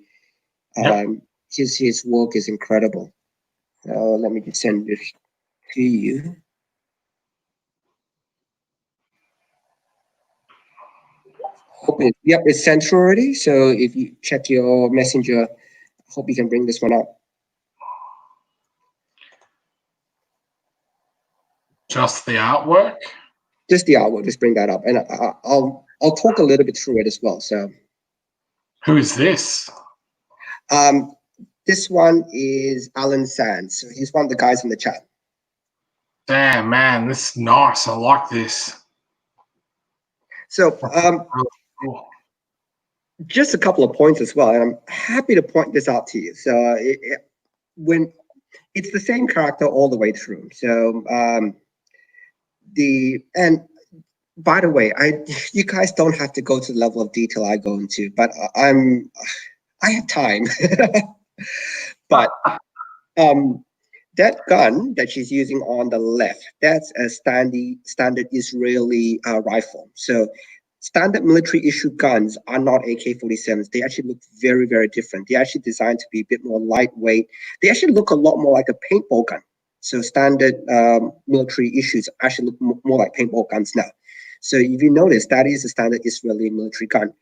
yep. His work is incredible. Let me just send this to you. Yep, it's sent already. So if you check your messenger, I hope you can bring this one up. Just the artwork. Just the artwork. Just bring that up, and I'll talk a little bit through it as well. So, who is this? This one is Alan Sands. So he's one of the guys in the chat. Damn, man, this is nice. I like this. So, just a couple of points as well, and I'm happy to point this out to you. So, when it's the same character all the way through. So, and by the way, you guys don't have to go to the level of detail I go into, but I have time. But that gun that she's using on the left, that's a standard Israeli rifle. So standard military issue guns are not AK-47s. They actually look very, very different. They're actually designed to be a bit more lightweight. They actually look a lot more like a paintball gun. So standard military issues actually look more like paintball guns now. So if you notice, that is a standard Israeli military gun.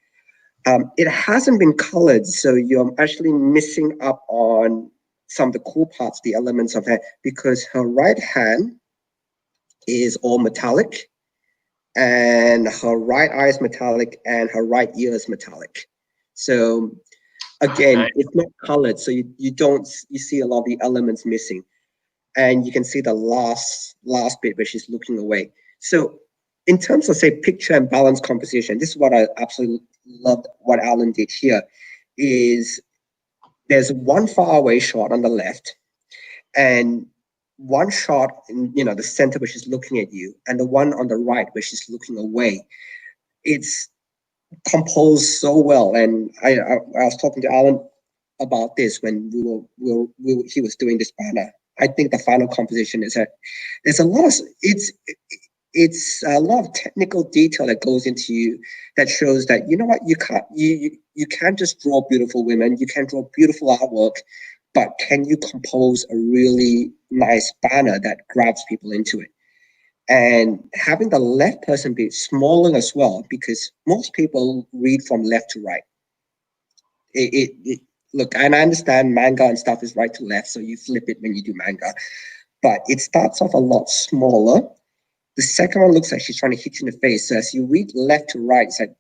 It hasn't been colored, so you're actually missing up on some of the cool parts, the elements of it, because her right hand is all metallic, and her right eye is metallic, and her right ear is metallic. So again, it's not colored, so you see a lot of the elements missing, and you can see the last bit where she's looking away. So in terms of, say, picture and balance composition, this is what I absolutely loved what Alan did here, is there's one far away shot on the left and one shot in the center where she's looking at you, and the one on the right where she's looking away. It's composed so well. And I was talking to Alan about this when he was doing this banner. I think the final composition is that there's a lot of it's a lot of technical detail that goes into that shows that, you know what, you can't just draw beautiful women, you can draw beautiful artwork, but can you compose a really nice banner that grabs people into it? And having the left person be smaller as well, because most people read from left to right. Look, and I understand manga and stuff is right to left, so you flip it when you do manga, but it starts off a lot smaller. The second one looks like she's trying to hit you in the face. So as you read left to right, it's like,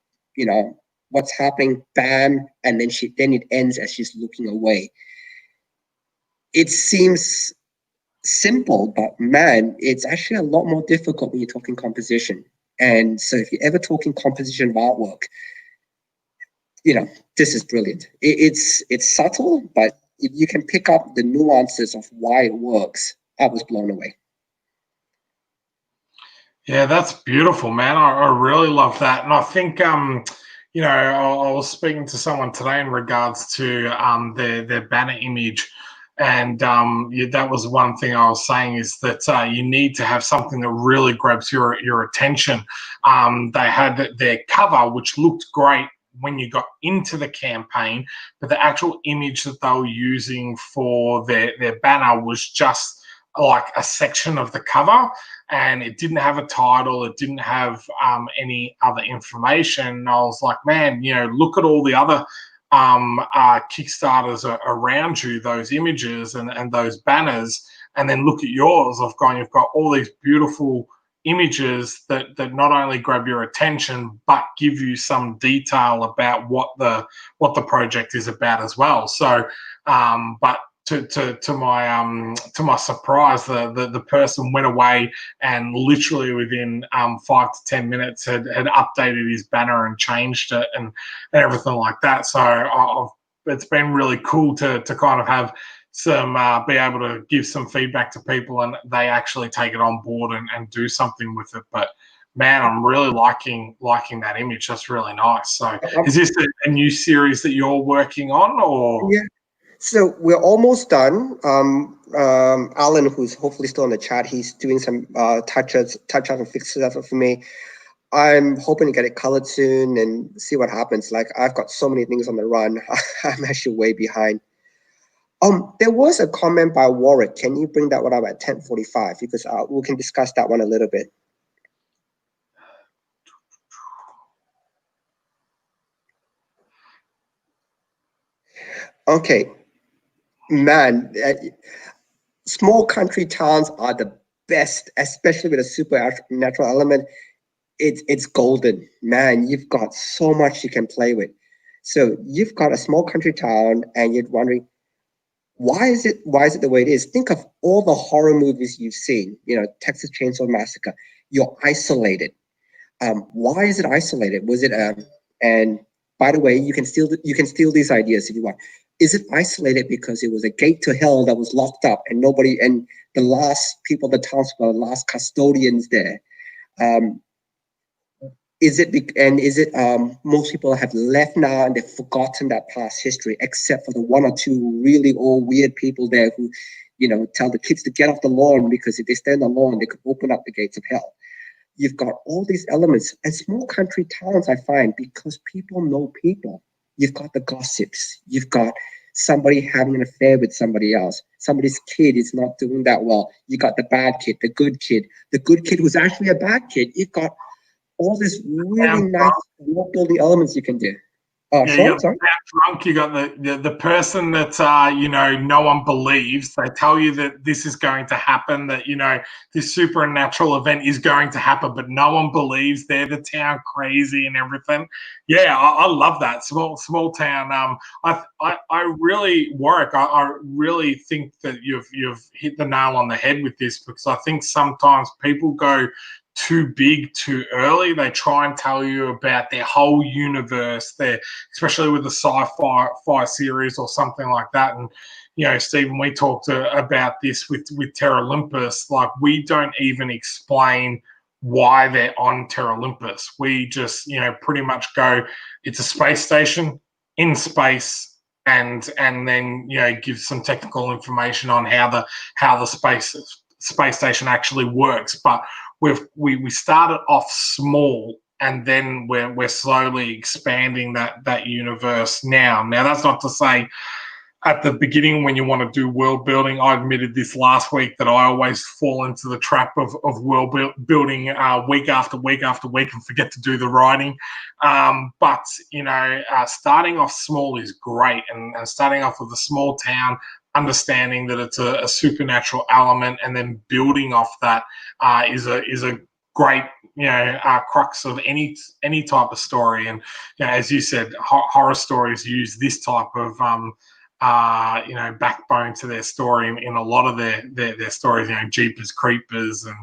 what's happening, bam, and then it ends as she's looking away. It seems simple, but man, it's actually a lot more difficult when you're talking composition. And so if you're ever talking composition of artwork, this is brilliant. It's subtle, but if you can pick up the nuances of why it works, I was blown away. Yeah, that's beautiful, man. I really love that. And I think, I was speaking to someone today in regards to their banner image. And that was one thing I was saying, is that you need to have something that really grabs your attention. They had their cover, which looked great when you got into the campaign, but the actual image that they were using for their banner was just like a section of the cover, and it didn't have a title, it didn't have any other information. And I was like, man, look at all the other Kickstarters around you, those images and those banners, and then look at yours. You've got all these beautiful images that not only grab your attention but give you some detail about what the project is about as well. So but to my surprise, the person went away and literally within 5 to 10 minutes had updated his banner and changed it and everything like that. So I've it's been really cool to kind of have some be able to give some feedback to people and they actually take it on board and do something with it. But man, I'm really liking that image. That's really nice. So is this a new series that you're working on, or? Yeah. So we're almost done. Alan, who's hopefully still in the chat, he's doing some touch-ups and fixes up for me. I'm hoping to get it colored soon and see what happens. Like, I've got so many things on the run. I'm actually way behind. There was a comment by Warwick. Can you bring that one up at 10:45? Because we can discuss that one a little bit. Okay, man, small country towns are the best, especially with a supernatural element. It's golden, man. You've got so much you can play with. So you've got a small country town, and you're wondering, why is it the way it is? Think of all the horror movies you've seen. You know, Texas Chainsaw Massacre. You're isolated. Why is it isolated? Was it and by the way, you can steal these ideas if you want. Is it isolated because it was a gate to hell that was locked up and nobody, and the last people, the townspeople, the last custodians there? Is it most people have left now and they've forgotten that past history, except for the one or two really old weird people there who, you know, tell the kids to get off the lawn because if they stand on the lawn, they could open up the gates of hell. You've got all these elements. And small country towns, I find, because people know people. You've got the gossips. You've got somebody having an affair with somebody else. Somebody's kid is not doing that well. You got the bad kid, the good kid who's actually a bad kid. You've got all these really nice world building elements you can do. Yeah, you got the drunk. You got the person that you know, no one believes. They tell you that this is going to happen, that, you know, this supernatural event is going to happen, but no one believes. They're the town crazy and everything. Yeah, I love that small town. I really, Warwick, I really think that you've hit the nail on the head with this, because I think sometimes people go too big too early. They try and tell you about their whole universe, especially with the sci-fi series or something like that. And, you know, Stephen, we talked about this with Terra Olympus. Like, we don't even explain why they're on Terra Olympus. We just, you know, pretty much go, it's a space station in space, and then, you know, give some technical information on how the space station actually works. But we started off small, and then we're slowly expanding that universe now. Now, that's not to say at the beginning, when you want to do world building, I admitted this last week that I always fall into the trap of world building week after week after week and forget to do the writing. But, you know, starting off small is great, and starting off with a small town, understanding that it's a supernatural element, and then building off that is a great, you know, crux of any type of story. And, you know, as you said, horror stories use this type of you know, backbone to their story in a lot of their stories. You know, Jeepers Creepers and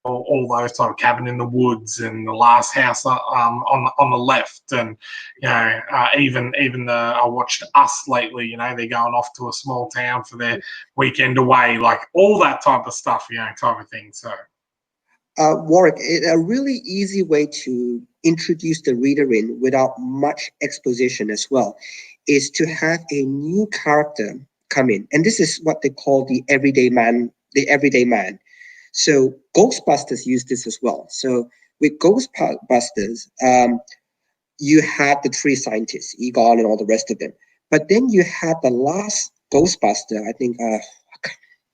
all those type of Cabin in the Woods and The Last House on the Left, and, you know, even I watched Us lately. You know, they're going off to a small town for their weekend away, like all that type of stuff, you know, type of thing. So, Warwick, a really easy way to introduce the reader in without much exposition as well is to have a new character come in, and this is what they call the everyday man. So Ghostbusters used this as well. So with Ghostbusters, you had the three scientists, Egon and all the rest of them. But then you had the last Ghostbuster, I think,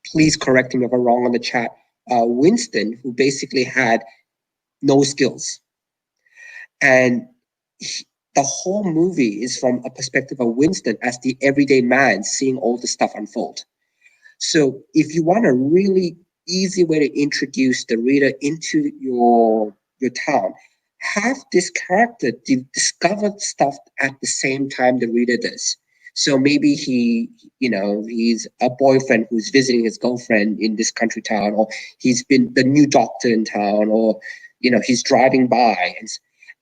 please correct me if I'm wrong on the chat, Winston, who basically had no skills. And the whole movie is from a perspective of Winston as the everyday man seeing all the stuff unfold. So if you want a really easy way to introduce the reader into your town, have this character discover stuff at the same time the reader does. So maybe he's a boyfriend who's visiting his girlfriend in this country town, or he's been the new doctor in town, or, you know, he's driving by.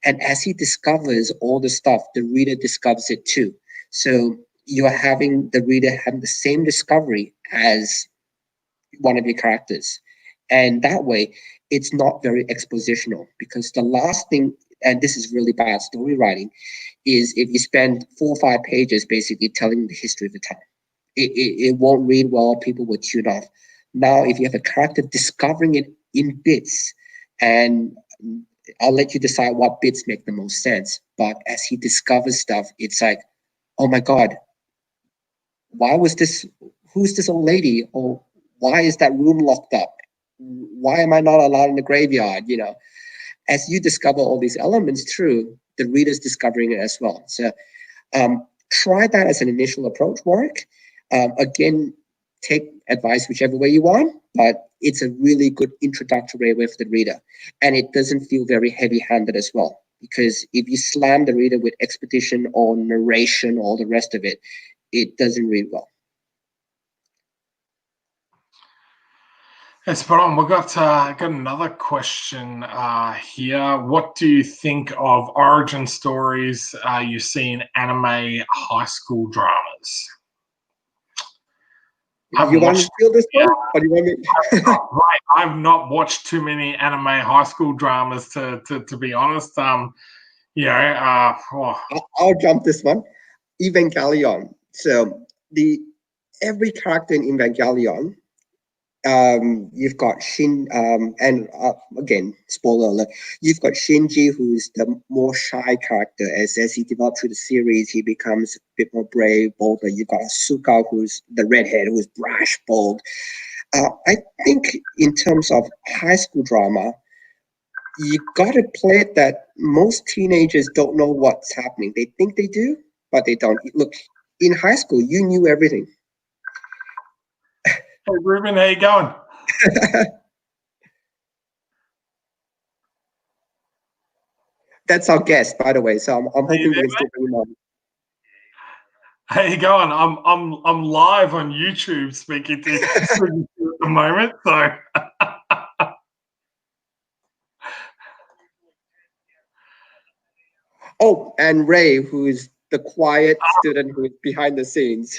And as he discovers all the stuff, the reader discovers it too. So you are having the reader having the same discovery as one of your characters. And that way, it's not very expositional, because the last thing, and this is really bad story writing, is if you spend 4 or 5 pages basically telling the history of the town. It won't read well, people will tune off. Now, if you have a character discovering it in bits, and I'll let you decide what bits make the most sense, but as he discovers stuff, it's like, oh my God, why was this, who's this old lady? Or why is that room locked up? Why am I not allowed in the graveyard? You know, as you discover all these elements through, the reader's discovering it as well. So try that as an initial approach, Warwick. Again, take advice whichever way you want, but it's a really good introductory way for the reader. And it doesn't feel very heavy-handed as well, because if you slam the reader with expedition or narration or all the rest of it, it doesn't read well. Yes, spot on. We've got another question here. What do you think of origin stories you see in anime high school dramas? You want to feel this one? Or do you want me? Right. I've not watched too many anime high school dramas to be honest. Oh. I'll jump this one. Evangelion. So every character in Evangelion, you've got and again, spoiler alert, you've got Shinji, who's the more shy character. As he develops through the series, he becomes a bit more brave, bolder. You've got Asuka, who's the redhead, who's brash, bold. I think in terms of high school drama, you got to play it that most teenagers don't know what's happening. They think they do, but they don't. Look, in high school, you knew everything. Hey, Ruben, how you going? That's our guest, by the way. So I'm hoping you can still bring him on. How you going? I'm live on YouTube speaking to you at the moment. So. Oh, and Ray, who's the quiet student who's behind the scenes.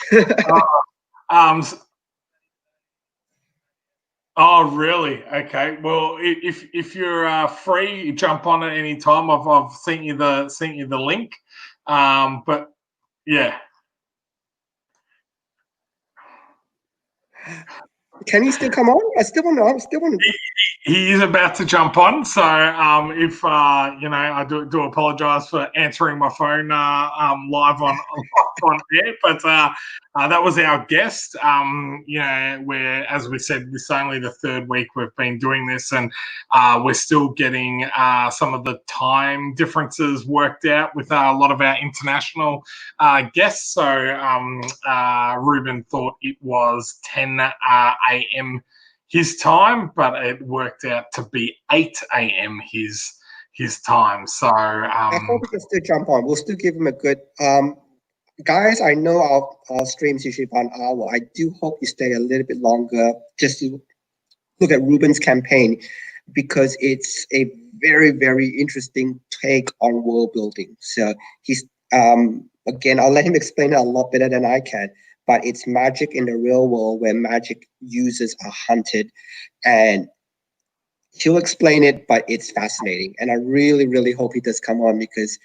Oh, really? Okay. Well, if you're free, jump on at any time. I've sent you the link. But yeah. Can he still come on? I still want to. He is about to jump on, so if I do apologise for answering my phone live on air, but that was our guest. Where, as we said, this is only the 3rd week we've been doing this, and we're still getting some of the time differences worked out with a lot of our international guests. So Ruben thought it was 10 a.m. his time, but it worked out to be 8 a.m. his time. So I hope we can still jump on. We'll still give him a good guys. I know our streams usually about an hour. I do hope you stay a little bit longer just to look at Ruben's campaign, because it's a very, very interesting take on world building. So he's again, I'll let him explain it a lot better than I can. But it's magic in the real world where magic users are hunted, and he'll explain it, but it's fascinating. And I really, really hope he does come on, because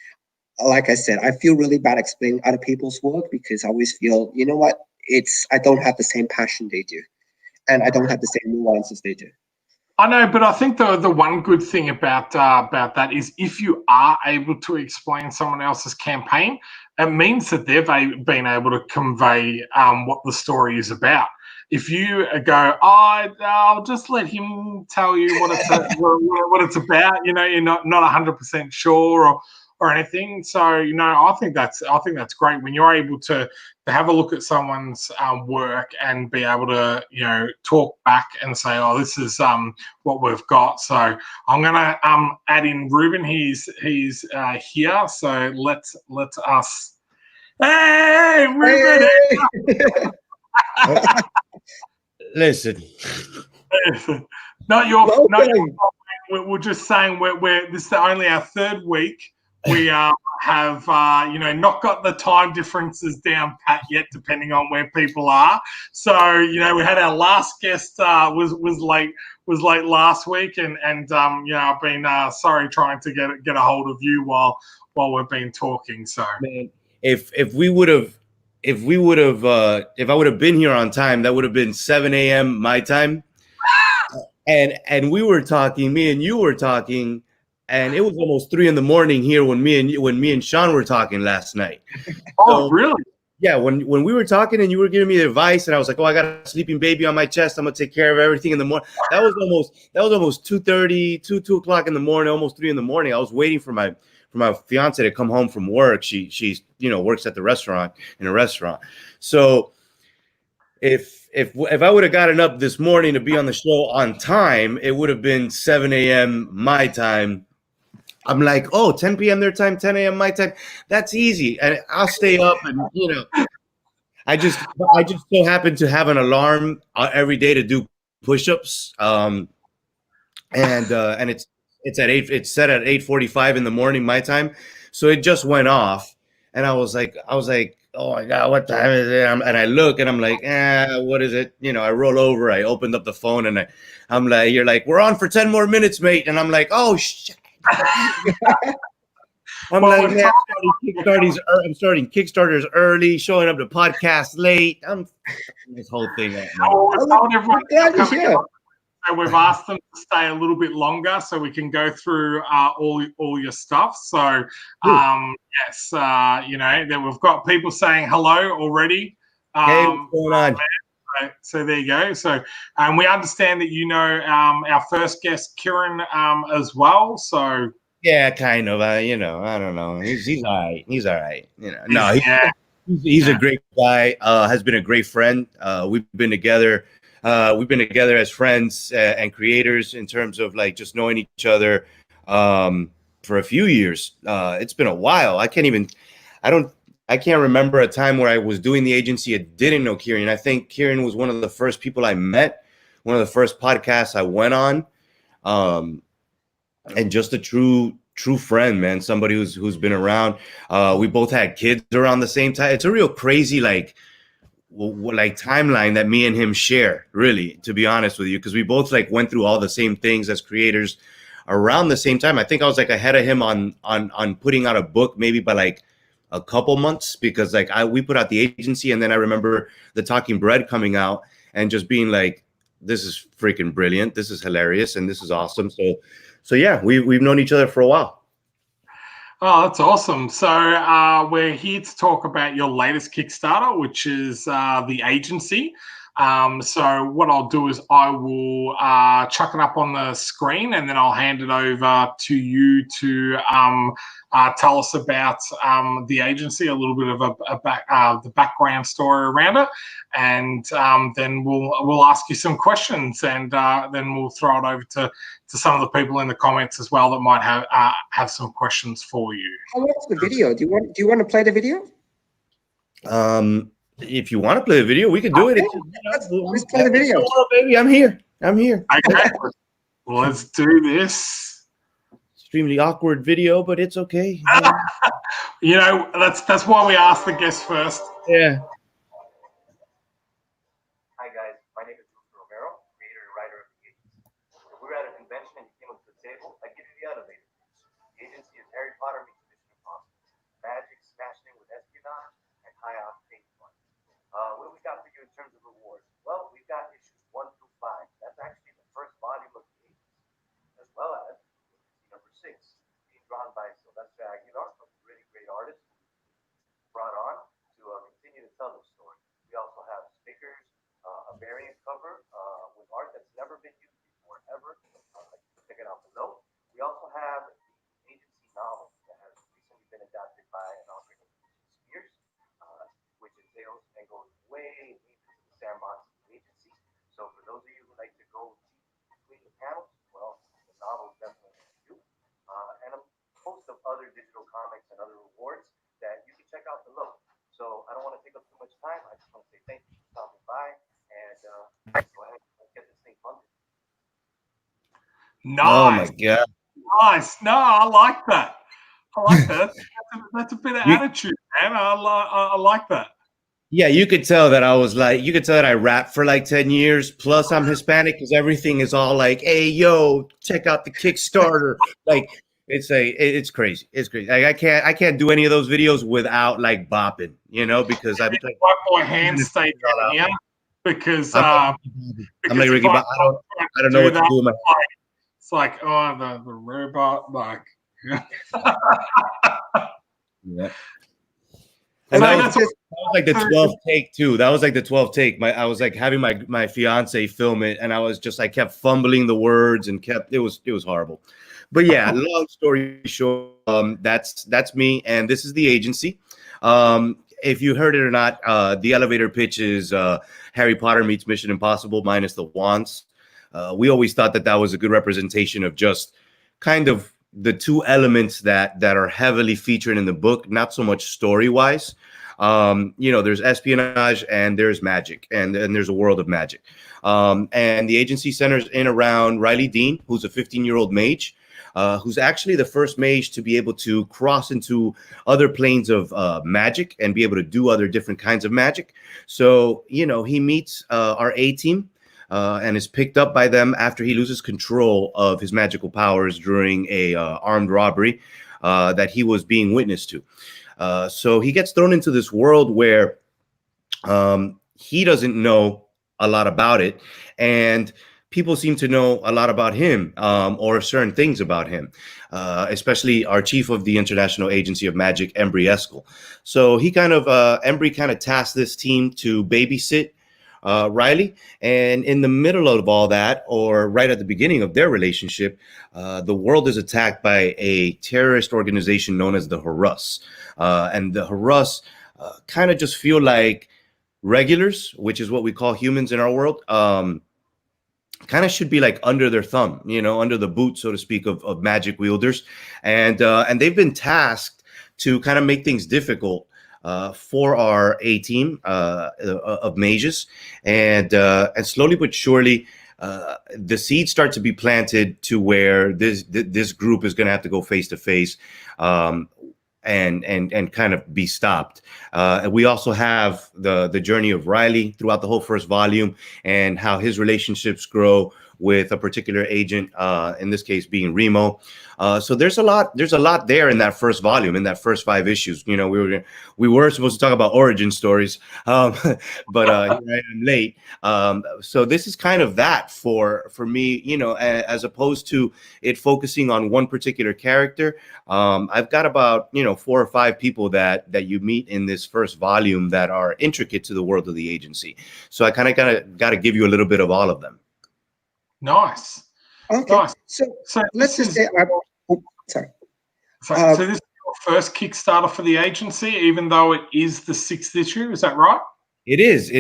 like I said, I feel really bad explaining other people's work, because I always feel, you know what, I don't have the same passion they do, and I don't have the same nuances they do. I know, but I think the one good thing about that is if you are able to explain someone else's campaign, it means that they've been able to convey what the story is about. If you go, I'll just let him tell you what it's about. You're not 100% sure or anything. So I think that's great when you're able to have a look at someone's work and be able to talk back and say, oh, this is what we've got. So I'm gonna add in Ruben. He's here. So let's us. Hey, Ruben. Hey. Listen. Not your fault. We're just saying we're this is only our 3rd week. we have not got the time differences down pat yet, depending on where people are. So we had our last guest was late last week, and I've been sorry trying to get a hold of you while we've been talking. So Man, if I would have been here on time, that would have been 7 a.m. my time. And we were talking, me and you were talking, and it was almost 3 in the morning here when me and Sean were talking last night. Oh, really? Yeah, when we were talking and you were giving me the advice, and I was like, "Oh, I got a sleeping baby on my chest. I'm gonna take care of everything in the morning." That was almost 2:30, 2 o'clock in the morning, almost 3 in the morning. I was waiting for my fiance to come home from work. She works at the restaurant, in a restaurant. So if I would have gotten up this morning to be on the show on time, it would have been 7 a.m. my time. I'm like, oh, 10 p.m. their time, 10 a.m. my time. That's easy. And I'll stay up, and I just so happen to have an alarm every day to do push-ups. And it's at 8, it's set at 8:45 in the morning my time. So it just went off, and I was like, oh my God, what time is it? And I look, and I'm like, what is it? I roll over, I opened up the phone, and I'm like, you're like, we're on for 10 more minutes, mate. And I'm like, oh shit. I'm I'm starting Kickstarters early, showing up to podcasts late. I'm this whole thing up, man. So we've asked them to stay a little bit longer so we can go through all your stuff. So yes, then we've got people saying hello already. Hey, what's going on? So there you go. So we understand that our first guest, Kieran, as well. So yeah, kind of. I don't know. He's all right. He's all right. No, he's a great guy. Has been a great friend. We've been together. We've been together as friends and creators in terms of like just knowing each other for a few years. It's been a while. I can't remember a time where I was doing the agency and didn't know Kieran. I think Kieran was one of the first people I met, one of the first podcasts I went on, and just a true friend, man. Somebody who's been around. We both had kids around the same time. It's a real crazy timeline that me and him share, really, to be honest with you, because we both went through all the same things as creators around the same time. I think I was ahead of him on putting out a book maybe by a couple months, because we put out the agency, and then I remember the Talking Bread coming out and just being like, this is freaking brilliant, this is hilarious, and this is awesome. So yeah, we've known each other for a while. Oh, that's awesome. So we're here to talk about your latest Kickstarter, which is the agency. So what I'll do is I will chuck it up on the screen, and then I'll hand it over to you to tell us about the agency, a little bit of the background story around it, and then we'll ask you some questions, and then we'll throw it over to some of the people in the comments as well that might have some questions for you. How long's the video? Do you want to play the video? If you want to play the video, we can do it. Let's play the video. Oh, baby, I'm here. Okay, let's do this. Extremely awkward video, but it's okay. That's why we asked the guests first. Yeah. Hi guys, my name is Ruben Romero, creator and writer of the agency. If we're at a convention and you came up to the table, I give you the elevator. The agency is Harry Potter meets Mission Impossible. Magic smashed in with espionage and high octane fun. What do we got for you in terms of rewards? Well, we've got issues 1 through 5. That's actually the first volume of the agency, as well as number 6, being drawn by Sylvester Aguilar, a really great artist brought on to continue to tell the story. We also have stickers, a variant cover with art that's never been used before ever. Check it out below. We also have the agency novel that has recently been adapted by an author named Spears, which entails and goes way deep into the sandbox of the agency. So for those of you who like to go deep between the panels, well, the novel is definitely for you. And a host of other digital comics and other rewards that you can check out below. So I don't want to take up too much time. I just want to say thank you for stopping by, and let's go ahead and get this thing funded. Nice. Oh my God. Nice. No, I like that. I like that. That's a bit of attitude, man. I like that. Yeah, you could tell that I was like, you could tell that I rapped for like 10 years. Plus, I'm Hispanic because everything is all like, hey, yo, check out the Kickstarter. Like, it's crazy. It's crazy. Like, I can't do any of those videos without like bopping, you know, because I'm like, Wipe my hands stay down here because I'm like Ricky, but I don't know what to do with my. It's like, oh, the robot, like. Yeah. And that was like the 12th take too. That was like the 12th take. I was like having my fiance film it, and I was just, I kept fumbling the words and it was horrible. But yeah, long story short, that's me, and this is the agency. If you heard it or not, the elevator pitch is Harry Potter meets Mission Impossible minus the wands. We always thought that was a good representation of just kind of the two elements that are heavily featured in the book, not so much story wise. You know, there's espionage and there's magic, and there's a world of magic. And the agency centers in around Riley Dean, who's a 15-year-old mage, who's actually the first mage to be able to cross into other planes of magic and be able to do other different kinds of magic. So, you know, he meets our A team. And is picked up by them after he loses control of his magical powers during a armed robbery that he was being witness to. So he gets thrown into this world where he doesn't know a lot about it, and people seem to know a lot about him, or certain things about him, especially our chief of the International Agency of Magic, Embry Eskel. So he Embry kind of tasked this team to babysit Riley, and in the middle of all that, or right at the beginning of their relationship, the world is attacked by a terrorist organization known as the Harus, and the Harus kind of just feel like regulars, which is what we call humans in our world. Kind of should be like under their thumb, you know, under the boot, so to speak, of magic wielders, and they've been tasked to kind of make things difficult for our A team of mages, and slowly but surely, the seeds start to be planted to where this group is going to have to go face to face, and kind of be stopped. And we also have the journey of Riley throughout the whole first volume, and how his relationships grow with a particular agent, in this case being Remo. So there's a lot there in that first volume, in that first 5 issues. You know, we were supposed to talk about origin stories, but here I am late. So this is kind of that for me, you know, as opposed to it focusing on one particular character. I've got about, you know, 4 or 5 people that you meet in this first volume that are intricate to the world of the agency. So I kind of got to give you a little bit of all of them. Nice. Okay. Nice. So let's just say, sorry. So this is your first Kickstarter for the agency, even though it is the 6th issue. Is that right? It is.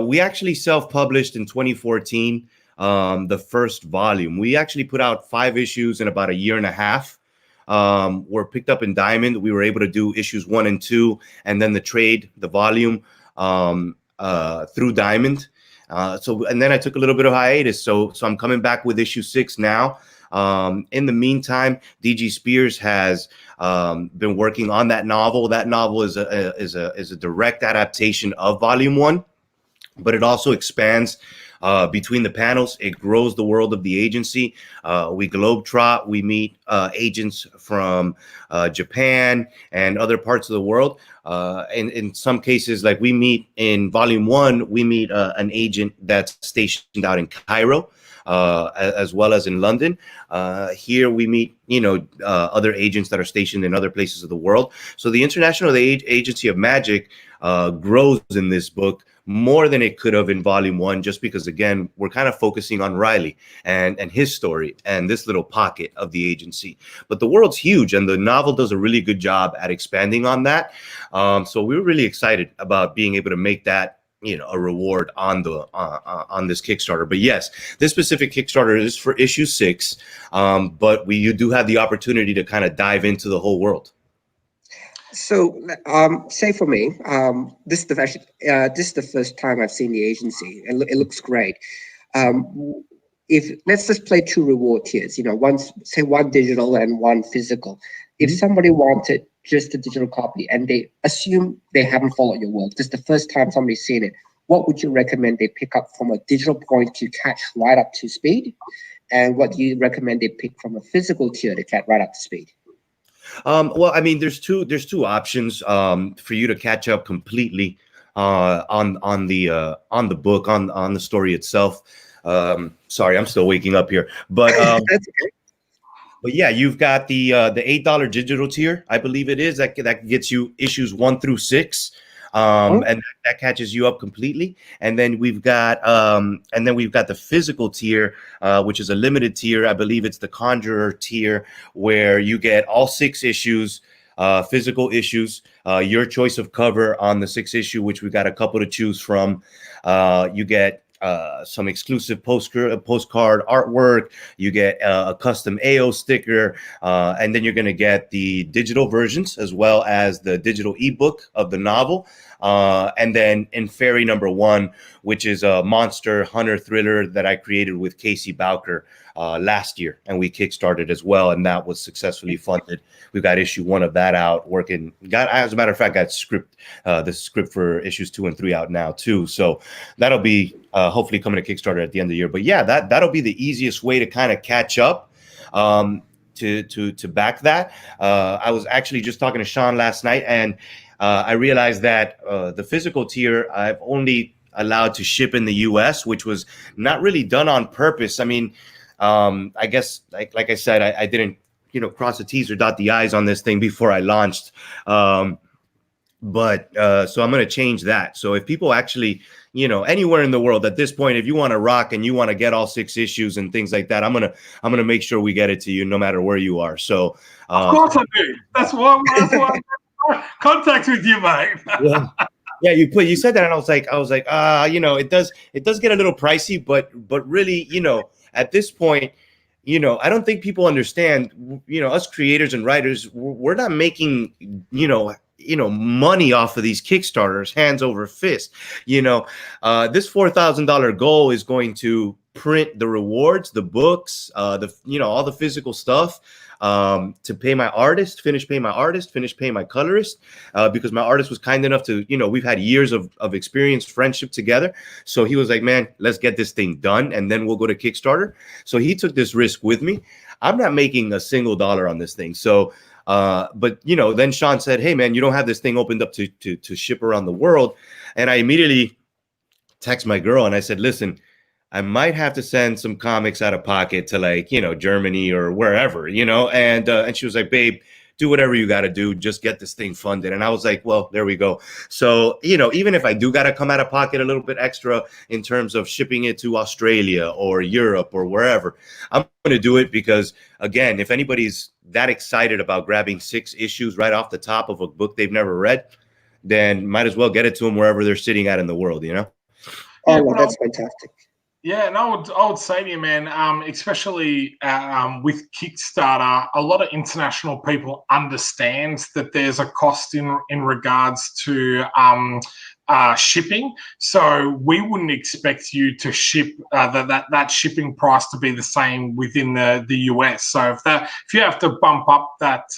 We actually self-published in 2014, the first volume. We actually put out 5 issues in about a year and a half. Were picked up in Diamond. We were able to do issues 1 and 2, and then the volume through Diamond. And then I took a little bit of hiatus. So I'm coming back with issue 6 now. In the meantime, DG Spears has been working on that novel. That novel is a direct adaptation of volume 1, but it also expands between the panels. It grows the world of the agency. We globetrot. We meet agents from Japan and other parts of the world. In some cases, like we meet in volume 1, we meet an agent that's stationed out in Cairo, as well as in London. Here we meet, you know, other agents that are stationed in other places of the world. So the International Agency of Magic grows in this book more than it could have in volume 1, just because, again, we're kind of focusing on Riley and his story and this little pocket of the agency. But the world's huge, and the novel does a really good job at expanding on that. So we were really excited about being able to make that, you know, a reward on this Kickstarter. But yes, this specific Kickstarter is for issue 6, but you do have the opportunity to kind of dive into the whole world. So, say for me, this is the first time I've seen the agency. It looks great. If let's just play 2 reward tiers, you know, one digital and one physical. If somebody wanted just a digital copy and they assume they haven't followed your work, this is the first time somebody's seen it, what would you recommend they pick up from a digital point to catch right up to speed? And what do you recommend they pick from a physical tier to catch right up to speed? Well, I mean, there's two options for you to catch up completely on the book, on the story itself. Sorry, I'm still waking up here, but That's okay. but yeah, you've got the $8 digital tier, I believe it is, that gets you issues 1 through 6. And that catches you up completely. And then we've got the physical tier, which is a limited tier. I believe it's the Conjurer tier, where you get all 6 issues, physical issues, your choice of cover on the 6th issue, which we got a couple to choose from. You get some exclusive postcard artwork. You get a custom AO sticker, and then you're going to get the digital versions as well as the digital ebook of the novel. And then in Fairy number 1, which is a monster hunter thriller that I created with Casey Bowker last year, and we kickstarted as well, and that was successfully funded. We got issue 1 of that out working. As a matter of fact, got the script for issues 2 and 3 out now too. So that'll be hopefully coming to Kickstarter at the end of the year. But yeah, that'll be the easiest way to kind of catch up. To back that, I was actually just talking to Sean last night, and I realized that the physical tier I've only allowed to ship in the US, which was not really done on purpose. I mean, I guess like I said, I didn't cross the T's or dot the I's on this thing before I launched. But so I'm going to change that. So if people actually, anywhere in the world at this point, if you want to rock and you want to get all 6 issues and things like that, I'm gonna make sure we get it to you no matter where you are. So of course I do. That's why I'm contact with you, mate. Yeah, you said that, and I was like, it does get a little pricey, but really, at this point, I don't think people understand, us creators and writers, we're not making, money off of these Kickstarters, hands over fist. This $4,000 goal is going to print the rewards, the books, all the physical stuff, to pay my artist, finish paying my colorist, because my artist was kind enough to, we've had years of experience, friendship together. So he was like, man, let's get this thing done, and then we'll go to Kickstarter. So he took this risk with me. I'm not making a single dollar on this thing. So but then Sean said, hey man, you don't have this thing opened up to ship around the world. And I immediately text my girl and I said, listen, I might have to send some comics out of pocket to Germany or wherever, and she was like, babe, do whatever you got to do. Just get this thing funded. And I was like, well, there we go. So, even if I do got to come out of pocket a little bit extra in terms of shipping it to Australia or Europe or wherever, I'm going to do it because, again, if anybody's that excited about grabbing 6 issues right off the top of a book they've never read, then might as well get it to them wherever they're sitting at in the world, Oh, well, that's fantastic. Yeah, and I would say to you, man, especially with Kickstarter, a lot of international people understand that there's a cost in regards to shipping. So we wouldn't expect you to ship that shipping price to be the same within the US. So if you have to bump up that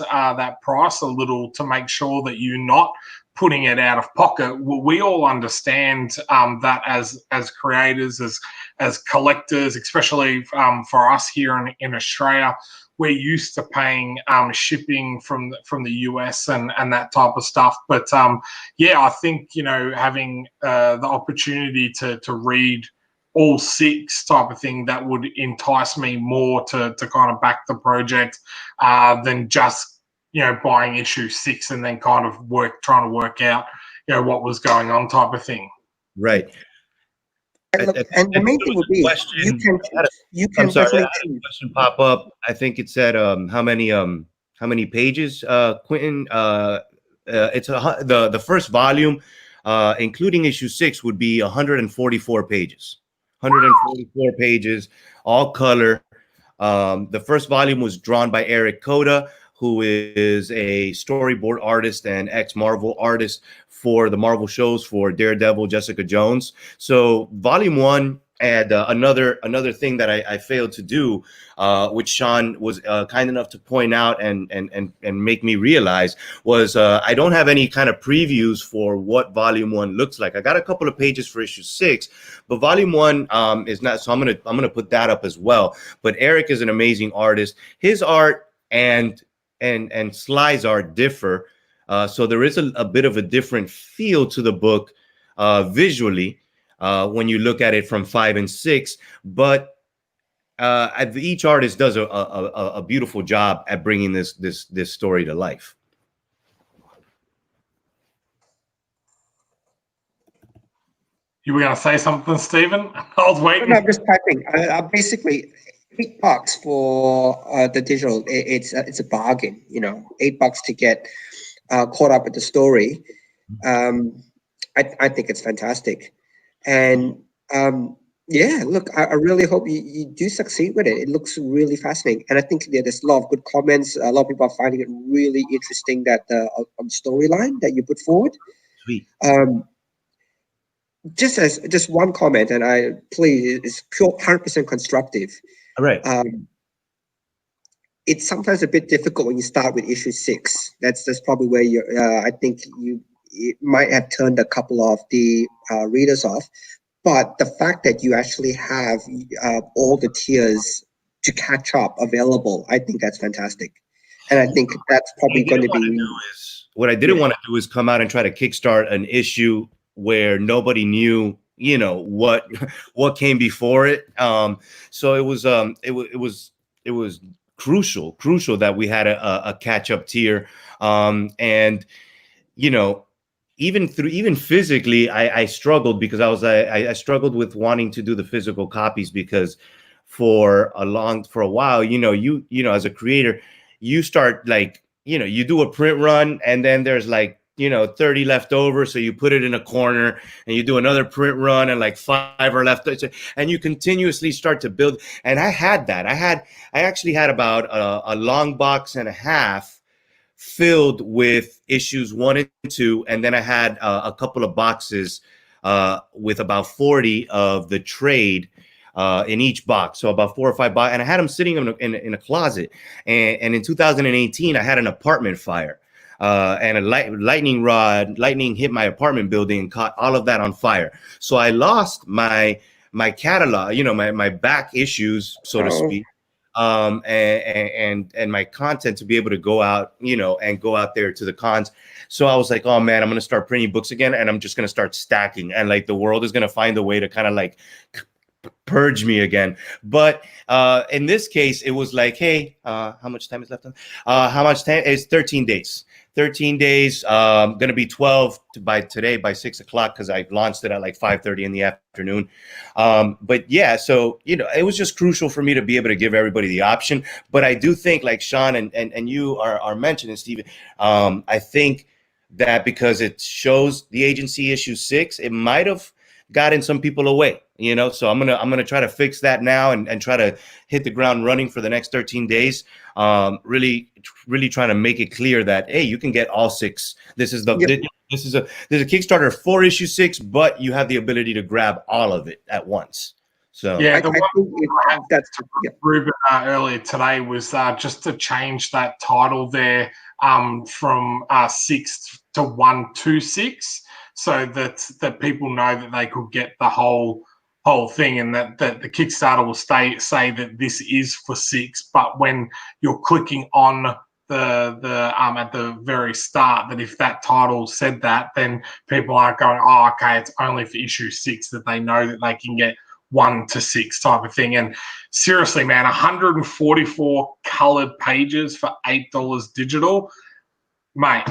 price a little to make sure that you're not putting it out of pocket, we all understand that as creators, as collectors, especially for us here in Australia, we're used to paying shipping from the US and that type of stuff. But I think having the opportunity to read all 6 type of thing, that would entice me more to kind of back the project than just buying issue 6 and then kind of trying to work out what was going on type of thing. Right. And the main thing would be you can definitely I had a question pop up. I think it said how many pages, Quentin? It's the first volume, including issue 6, would be 144 pages. 144 pages, all color. The first volume was drawn by Eric Coda, who is a storyboard artist and ex-Marvel artist for the Marvel shows for Daredevil, Jessica Jones. So volume 1 And another thing that I failed to do, which Sean was kind enough to point out and make me realize, was I don't have any kind of previews for what Volume 1 looks like. I got a couple of pages for issue 6, but Volume 1 is not. So I'm gonna put that up as well. But Eric is an amazing artist. His art and Sly's art differ, so there is a bit of a different feel to the book visually. When you look at it from 5 and 6, but each artist does a beautiful job at bringing this story to life. You were going to say something, Stephen? I was waiting. No, I'm just typing. Basically, $8 for the digital. It's a bargain. You know, $8 to get caught up with the story. I think it's fantastic. And yeah, look, I really hope you do succeed with it. It looks really fascinating. And I think there's a lot of good comments. A lot of people are finding it really interesting that the storyline that you put forward. Sweet. Just one comment, and it's pure 100% constructive. All right. It's sometimes a bit difficult when you start with issue 6. That's probably where I think you might have turned a couple of the readers off. But the fact that you actually have all the tiers to catch up available, I think that's fantastic. And I think that's probably going to be... What I didn't want to do is come out and try to kickstart an issue where nobody knew, you know, what came before it. So it was crucial that we had a catch up tier. And you know, even physically, I struggled because I struggled with wanting to do the physical copies, because for a while, you know, as a creator, you start like, you know, you do a print run and then there's like, you know, 30 left over. So you put it in a corner and you do another print run and like 5 are left. And you continuously start to build. And I had that. I actually had about a long box and a half filled with issues 1 and 2. And then I had a couple of boxes with about 40 of the trade in each box. So about 4 or 5 boxes. And I had them sitting in a closet. And in 2018, I had an apartment fire. And a lightning hit my apartment building and caught all of that on fire. So I lost my catalog, you know, my back issues, so to speak, and my content to be able to go out, you know, and go out there to the cons. So I was like, oh man, I'm going to start printing books again, and I'm just going to start stacking, and like the world is going to find a way to kind of like purge me again. But in this case, it was like, hey, how much time is left on? How much time is 13 days? 13 days, going to be 12 by 6 o'clock, because I launched it at like 5:30 in the afternoon. But yeah, so, you know, it was just crucial for me to be able to give everybody the option. But I do think, like Sean and you are mentioning, Stephen, I think that because it shows the agency issue 6, it might have gotten some people away, you know. So I'm gonna try to fix that now and try to hit the ground running for the next 13 days. Really trying to make it clear that, hey, you can get all 6. This is there's a Kickstarter for issue 6, but you have the ability to grab all of it at once. So yeah, the one that's Ruben earlier today was just to change that title there from 6 to 126, so that people know that they could get the whole thing, and that the Kickstarter will say that this is for 6. But when you're clicking on the at the very start, that if that title said that, then people aren't going, oh, okay, it's only for issue 6, that they know that they can get 1 to 6 type of thing. And seriously, man, 144 colored pages for $8 digital. Mate,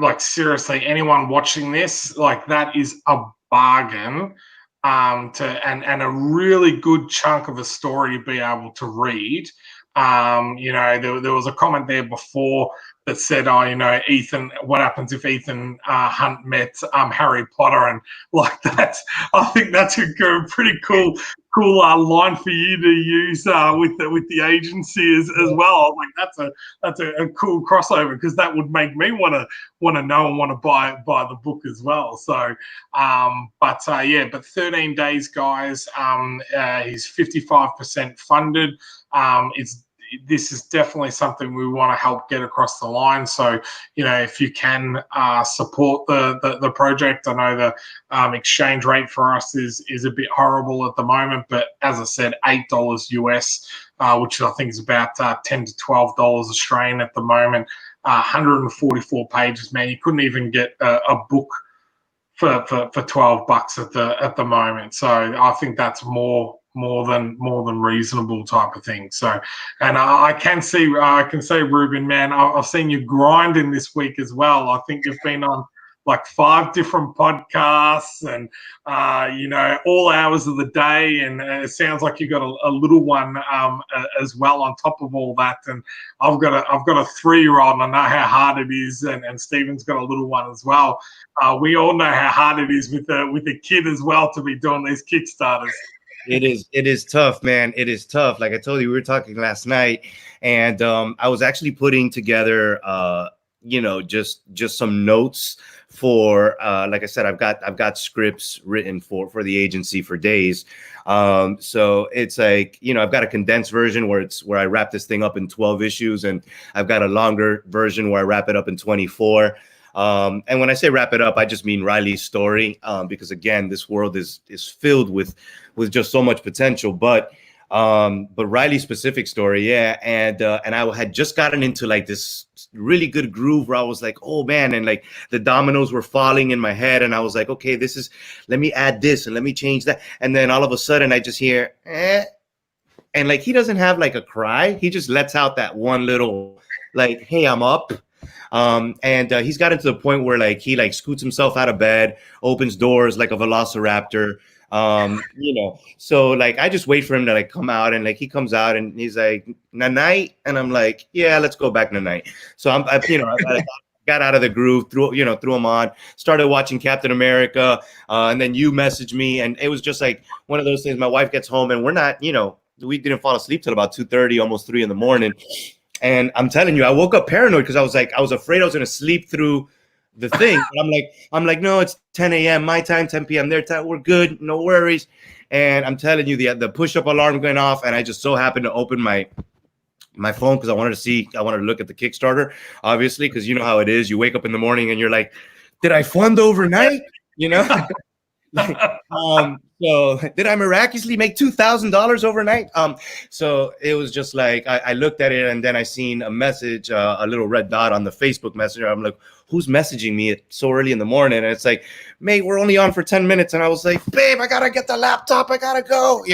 like seriously, anyone watching this, like that is a bargain, and a really good chunk of a story to be able to read. There was a comment there before that said, "Oh, Ethan, what happens if Ethan Hunt met Harry Potter?" And like that, I think that's a pretty cool line for you to use with the agency as well. Like that's a cool crossover, because that would make me want to know and want to buy the book as well. So, but 13 days, guys. He's 55% funded. This is definitely something we want to help get across the line. So, if you can support the project. I know the exchange rate for us is a bit horrible at the moment, but as I said, $8 US, which I think is about $10 to $12 Australian at the moment. 144 pages, man. You couldn't even get a book for $12 at the moment. So I think that's more than reasonable type of thing. So, and I can say, Ruben, man, I've seen you grinding this week as well. I think you've been on like 5 different podcasts, and all hours of the day, and it sounds like you got a little one as well on top of all that. And I've got a 3-year-old, and I know how hard it is, and Stephen's got a little one as well. We all know how hard it is with a kid as well to be doing these Kickstarters. It is tough, man. It is tough. Like I told you, we were talking last night, and I was actually putting together just some notes for like I said, I've got scripts written for the agency for days. So it's like, I've got a condensed version where I wrap this thing up in 12 issues, and I've got a longer version where I wrap it up in 24. And when I say wrap it up, I just mean Riley's story, because again, this world is filled with just so much potential. But Riley's specific story, yeah, and I had just gotten into like this really good groove where I was like, oh man, and like the dominoes were falling in my head, and I was like, okay, let me add this and let me change that, and then all of a sudden I just hear, and like he doesn't have like a cry, he just lets out that one little like, hey, I'm up. And he's gotten to the point where like he like scoots himself out of bed, opens doors like a velociraptor. So like I just wait for him to like come out, and like he comes out and he's like, "Night," and I'm like, "Yeah, let's go back night." So I got out of the groove, threw him on, started watching Captain America, and then you messaged me, and it was just like one of those things. My wife gets home, and we're not, we didn't fall asleep till about 2:30, almost 3 in the morning. And I'm telling you, I woke up paranoid because I was afraid I was going to sleep through the thing. And I'm like, no, it's 10 a.m. my time, 10 p.m. their time. We're good, no worries. And I'm telling you, the push-up alarm going off, and I just so happened to open my phone because I wanted to look at the Kickstarter, obviously, because you know how it is. You wake up in the morning and you're like, did I fund overnight? So did I miraculously make $2,000 overnight? So it was just like I looked at it, and then I seen a message, a little red dot on the Facebook Messenger. I'm like, who's messaging me so early in the morning? And it's like, mate, we're only on for 10 minutes. And I was like, babe, I gotta get the laptop. I gotta go.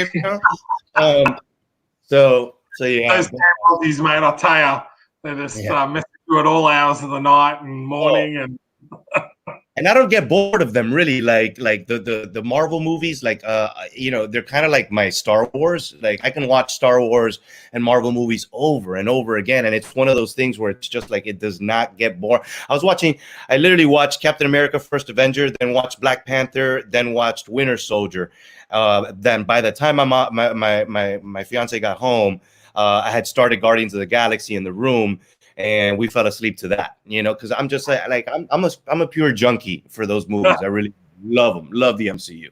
So yeah. Those Aussies, mate, I'll tell you, they just message you at all hours of the night and morning And I don't get bored of them, really. Like the Marvel movies, like they're kind of like my Star Wars. Like I can watch Star Wars and Marvel movies over and over again, and it's one of those things where it's just like it does not get bored. I literally watched Captain America: First Avenger, then watched Black Panther, then watched Winter Soldier. Then by the time my fiance got home, I had started Guardians of the Galaxy in the room. And we fell asleep to that, because I'm just like I'm a pure junkie for those movies. I really love them. Love the MCU.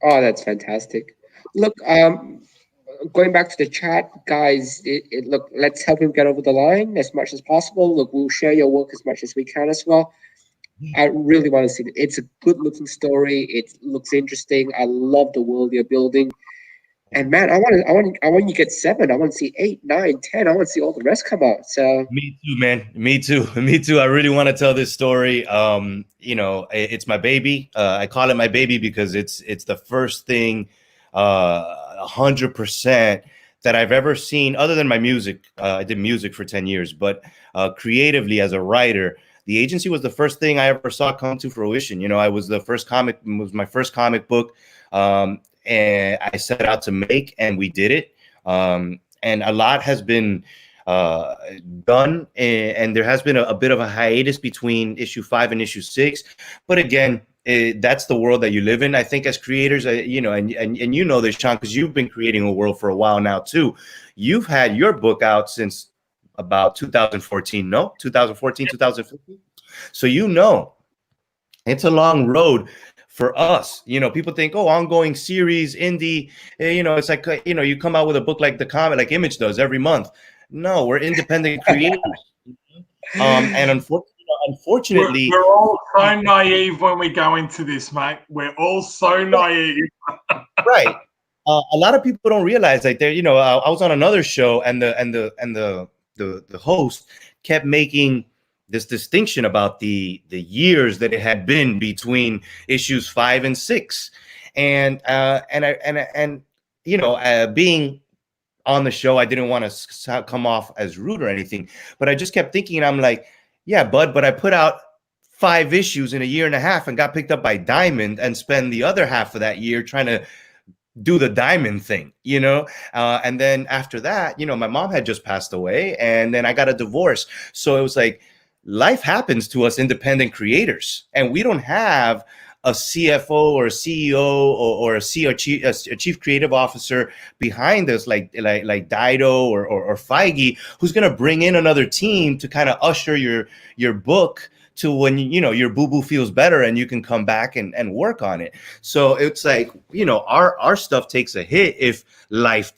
Oh, that's fantastic. Look, going back to the chat, guys. Look, let's help him get over the line as much as possible. Look, we'll share your work as much as we can as well. I really want to see it. It's a good-looking story. It looks interesting. I love the world you're building. And man, I want you to get 7. I want to see 8, 9, 10. I want to see all the rest come out. So me too, man. Me too. I really want to tell this story. It's my baby. I call it my baby because it's the first thing, 100% that I've ever seen, other than my music. I did music for 10 years, but creatively as a writer, the agency was the first thing I ever saw come to fruition. I was my first comic book. And I set out to make, and we did it. and a lot has been done, and there has been a bit of a hiatus between issue 5 and issue 6. But again, that's the world that you live in. I think as creators, you know, and you know this, Sean, because you've been creating a world for a while now too. You've had your book out since about 2014, no? 2014, 2015. So you know, it's a long road for us. You know, people think, oh, ongoing series, indie, you know, it's like, you know, you come out with a book like the comic, like Image does every month. No, we're independent creators. And unfortunately, we're all so naive when we go into this, mate. We're all so naive. right. A lot of people don't realize, like, there, you know, I was on another show, and the host kept making this distinction about the years that it had been between issues 5 and 6, and you know, being on the show, I didn't want to come off as rude or anything, but I just kept thinking, and I'm like, yeah, bud, but I put out 5 issues in a year and a half and got picked up by Diamond and spend the other half of that year trying to do the Diamond thing, you know? And then after that, you know, my mom had just passed away, and then I got a divorce. So it was like, life happens to us independent creators, and we don't have a CFO or a CEO or a chief creative officer behind us, like Dido or Feige, who's going to bring in another team to kind of usher your book to when, you know, your boo-boo feels better and you can come back and work on it. So it's like, you know, our stuff takes a hit if life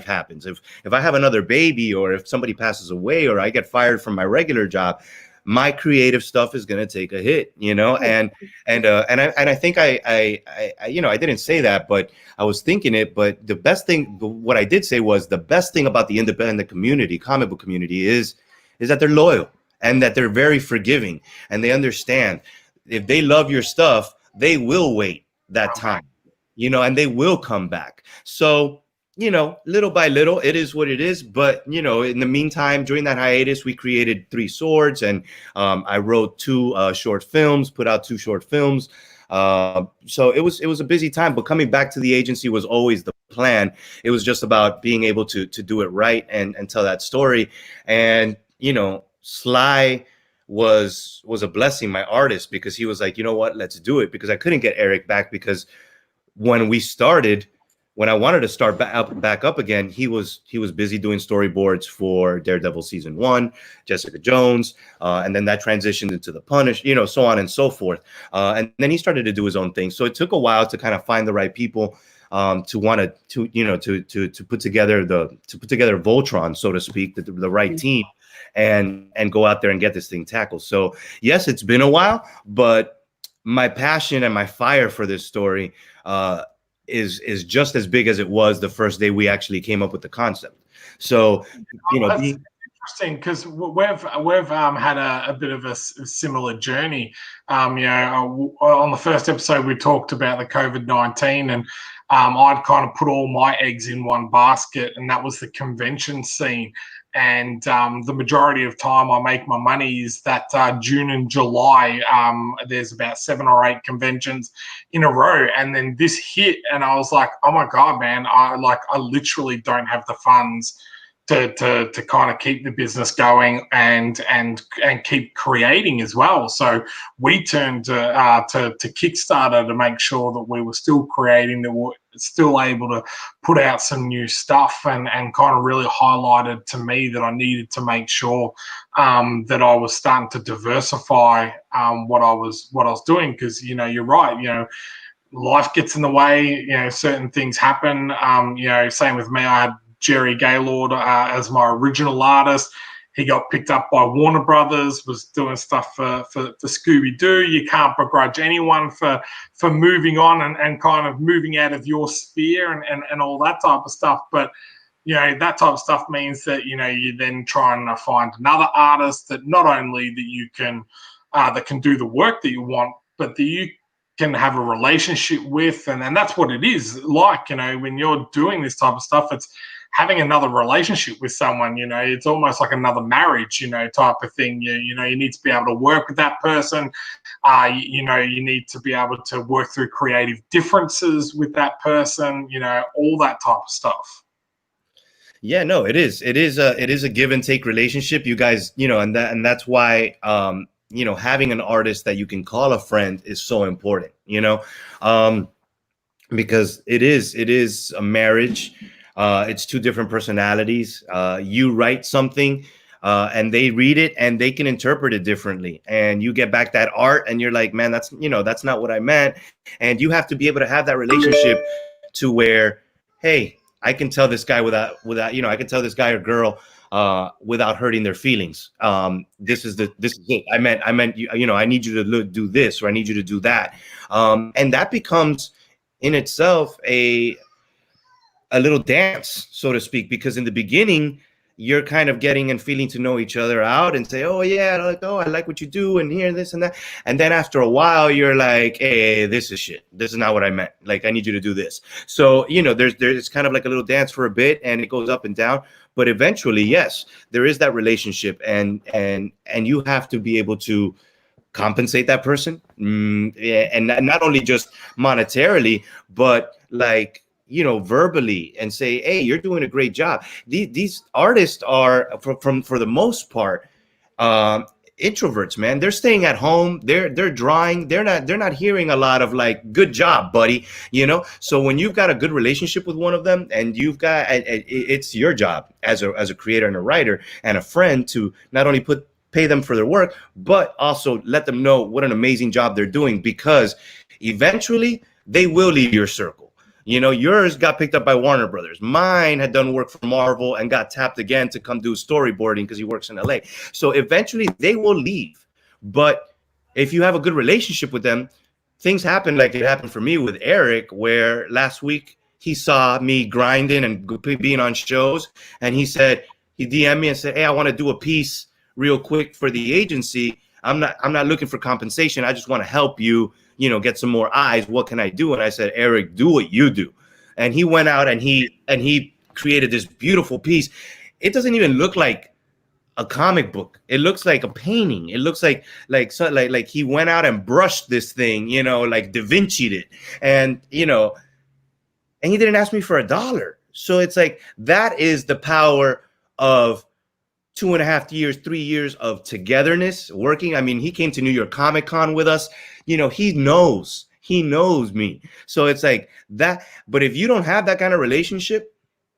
happens. If I have another baby, or if somebody passes away, or I get fired from my regular job, my creative stuff is going to take a hit, you know. And I think I you know, I didn't say that, but I was thinking it. But the best thing, what I did say was, the best thing about the independent community, comic book community, is that they're loyal, and that they're very forgiving, and they understand if they love your stuff, they will wait that time, you know, and they will come back. So, you know, little by little, it is what it is. But, you know, in the meantime, during that hiatus, we created 3 Swords, and I wrote 2 short films, put out 2 short films. So it was a busy time, but coming back to the agency was always the plan. It was just about being able to do it right and tell that story. And, you know, Sly was a blessing, my artist, because he was like, you know what, let's do it. Because I couldn't get Eric back, because when I wanted to start back up again, he was busy doing storyboards for Daredevil season 1, Jessica Jones, and then that transitioned into The Punish, you know, so on and so forth. And then he started to do his own thing. So it took a while to kind of find the right people to want to you know, to put together Voltron, so to speak, the right team, and go out there and get this thing tackled. So yes, it's been a while, but my passion and my fire for this story is just as big as it was the first day we actually came up with the concept. So, you know, interesting, because we've had a bit of a similar journey. You know, on the first episode we talked about the COVID-19, and I'd kind of put all my eggs in one basket, and that was the convention scene. And the majority of time I make my money is that June and July, there's about 7 or 8 conventions in a row. And then this hit, and I was like, oh my God, man, I literally don't have the funds to kind of keep the business going and keep creating as well. So we turned to Kickstarter to make sure that we were still creating, that we're still able to put out some new stuff, and kind of really highlighted to me that I needed to make sure that I was starting to diversify what I was doing. Because, you know, you're right, you know, life gets in the way, you know, certain things happen. You know, same with me. I had Jerry Gaylord as my original artist. He got picked up by Warner Brothers, was doing stuff for Scooby-Doo. You can't begrudge anyone for moving on and kind of moving out of your sphere and all that type of stuff. But, you know, that type of stuff means that, you know, you then try and find another artist that not only that you can that can do the work that you want, but that you can have a relationship with. And that's what it is like, you know, when you're doing this type of stuff, it's having another relationship with someone. You know, it's almost like another marriage, you know, type of thing. You know, you need to be able to work with that person. You know, you need to be able to work through creative differences with that person, you know, all that type of stuff. Yeah, no, it is. It is a give and take relationship. You guys, and that's why having an artist that you can call a friend is so important, because it is a marriage. It's two different personalities. You write something, and they read it and they can interpret it differently, and you get back that art and you're like, man, that's not what I meant. And you have to be able to have that relationship to where, hey, I can tell this guy without I can tell this guy or girl without hurting their feelings. This is it. I meant I need you to do this, or I need you to do that. And that becomes in itself a little dance, so to speak, because in the beginning you're kind of getting and feeling to know each other out and say, oh yeah, like, oh, I like what you do and here, this and that. And then after a while you're like, hey, this is shit. This is not what I meant. Like, I need you to do this. So, there's kind of like a little dance for a bit, and it goes up and down. But eventually, yes, there is that relationship, and you have to be able to compensate that person, and not only just monetarily, but like, verbally, and say, hey, you're doing a great job. These artists are, for the most part, um introverts, man. They're staying at home, they're drawing, they're not hearing a lot of like, good job, buddy. So when you've got a good relationship with one of them, and you've got, it's your job as a creator and a writer and a friend to not only pay them for their work, but also let them know what an amazing job they're doing, because eventually they will leave your circle. Yours got picked up by Warner Brothers. Mine had done work for Marvel and got tapped again to come do storyboarding because he works in LA. So eventually they will leave. But if you have a good relationship with them, things happen like it happened for me with Eric, where last week he saw me grinding and being on shows, and he DM'd me and said, hey, I want to do a piece real quick for the agency. I'm not looking for compensation. I just want to help you, get some more eyes. What can I do? And I said, Eric, do what you do. And he went out and he created this beautiful piece. It doesn't even look like a comic book. It looks like a painting. It looks like he went out and brushed this thing, like Da Vinci'd it. And and he didn't ask me for $1. So it's like, that is the power of 2.5 years, 3 years of togetherness, working. I mean, he came to New York Comic Con with us. He knows me. So it's like that. But if you don't have that kind of relationship,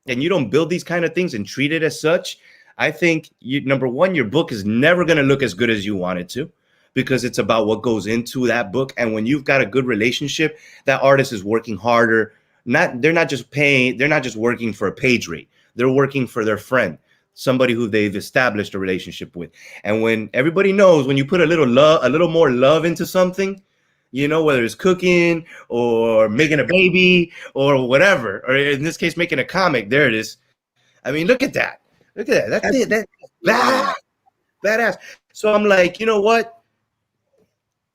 and you don't build these kind of things and treat it as such, I think number one, your book is never going to look as good as you want it to, because it's about what goes into that book. And when you've got a good relationship, that artist is working harder. They're not just working for a page rate. They're working for their friend, somebody who they've established a relationship with. And when everybody knows, when you put a little more love into something, whether it's cooking or making a baby or whatever, or in this case, making a comic, there it is. I mean, look at that. Look at that. That's it. That's badass. So I'm like, you know what?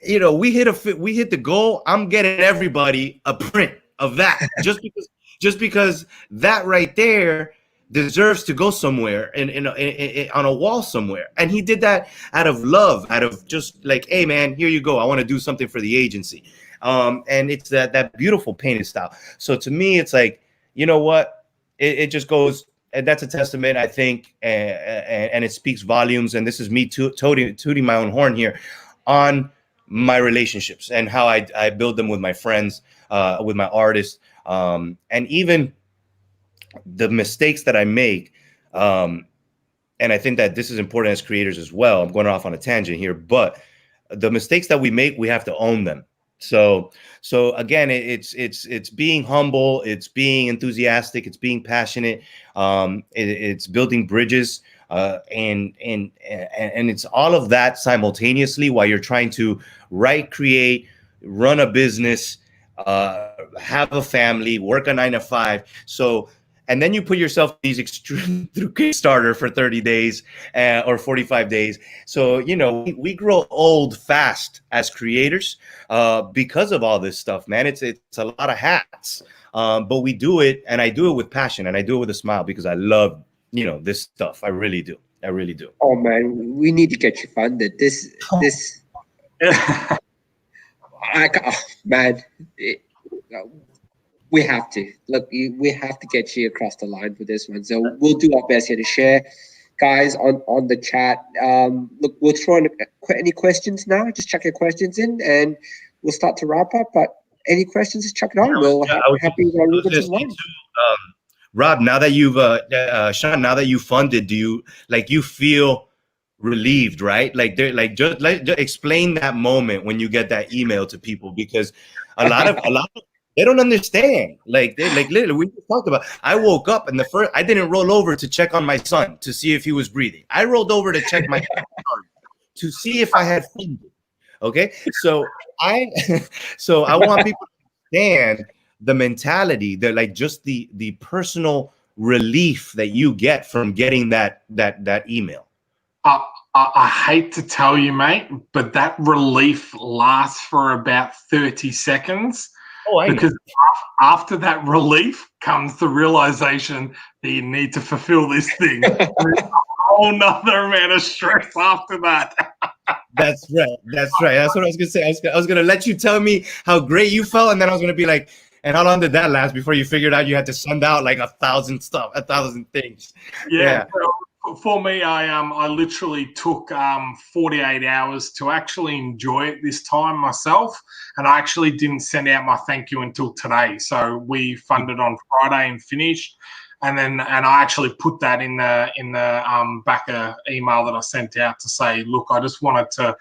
We hit the goal. I'm getting everybody a print of that just because that right there deserves to go somewhere in on a wall somewhere. And he did that out of love, out of just like, hey man, here you go. I want to do something for the agency. And it's that beautiful painted style. So to me, it's like, you know what? It just goes, and that's a testament, I think, and it speaks volumes. And this is me tooting my own horn here on my relationships and how I build them with my friends, with my artists, and even the mistakes that I make. And I think that this is important as creators as well. I'm going off on a tangent here, but the mistakes that we make, we have to own them. So again, it's being humble, it's being enthusiastic, it's being passionate, it's building bridges, and it's all of that simultaneously while you're trying to write, create, run a business, have a family, work a 9 to 5. So, and then you put yourself these extreme through Kickstarter for 30 days or 45 days. So, we grow old fast as creators because of all this stuff, man. It's a lot of hats, but we do it, and I do it with passion, and I do it with a smile because I love, this stuff. I really do. I really do. Oh man, we need to get you funded. This, man, We have to look. We have to get you across the line for this one. So we'll do our best here to share, guys, on the chat. Look, we'll throw in any questions now. Just chuck your questions in, and we'll start to wrap up. But any questions, just chuck it on. We'll happy Ruben to run. Rob, now that you've Sean, now that you funded, do you feel relieved, right? Just explain that moment when you get that email to people, because a lot of they don't understand. Literally, we just talked about. I woke up and I didn't roll over to check on my son to see if he was breathing. I rolled over to check my to see if I had funded. Okay, so I want people to understand the mentality, just the personal relief that you get from getting that email. I hate to tell you, mate, but that relief lasts for about 30 seconds. Oh, I know. Because after that relief comes the realization that you need to fulfill this thing. There's a whole nother amount of stress after that. That's right. That's what I was gonna say. I was gonna let you tell me how great you felt, and then I was gonna be like, and how long did that last before you figured out you had to send out like 1,000 things? Yeah. For me, I literally took 48 hours to actually enjoy it this time myself, and I actually didn't send out my thank you until today. So we funded on Friday and finished, and I actually put that in the back email that I sent out to say, look, I just wanted to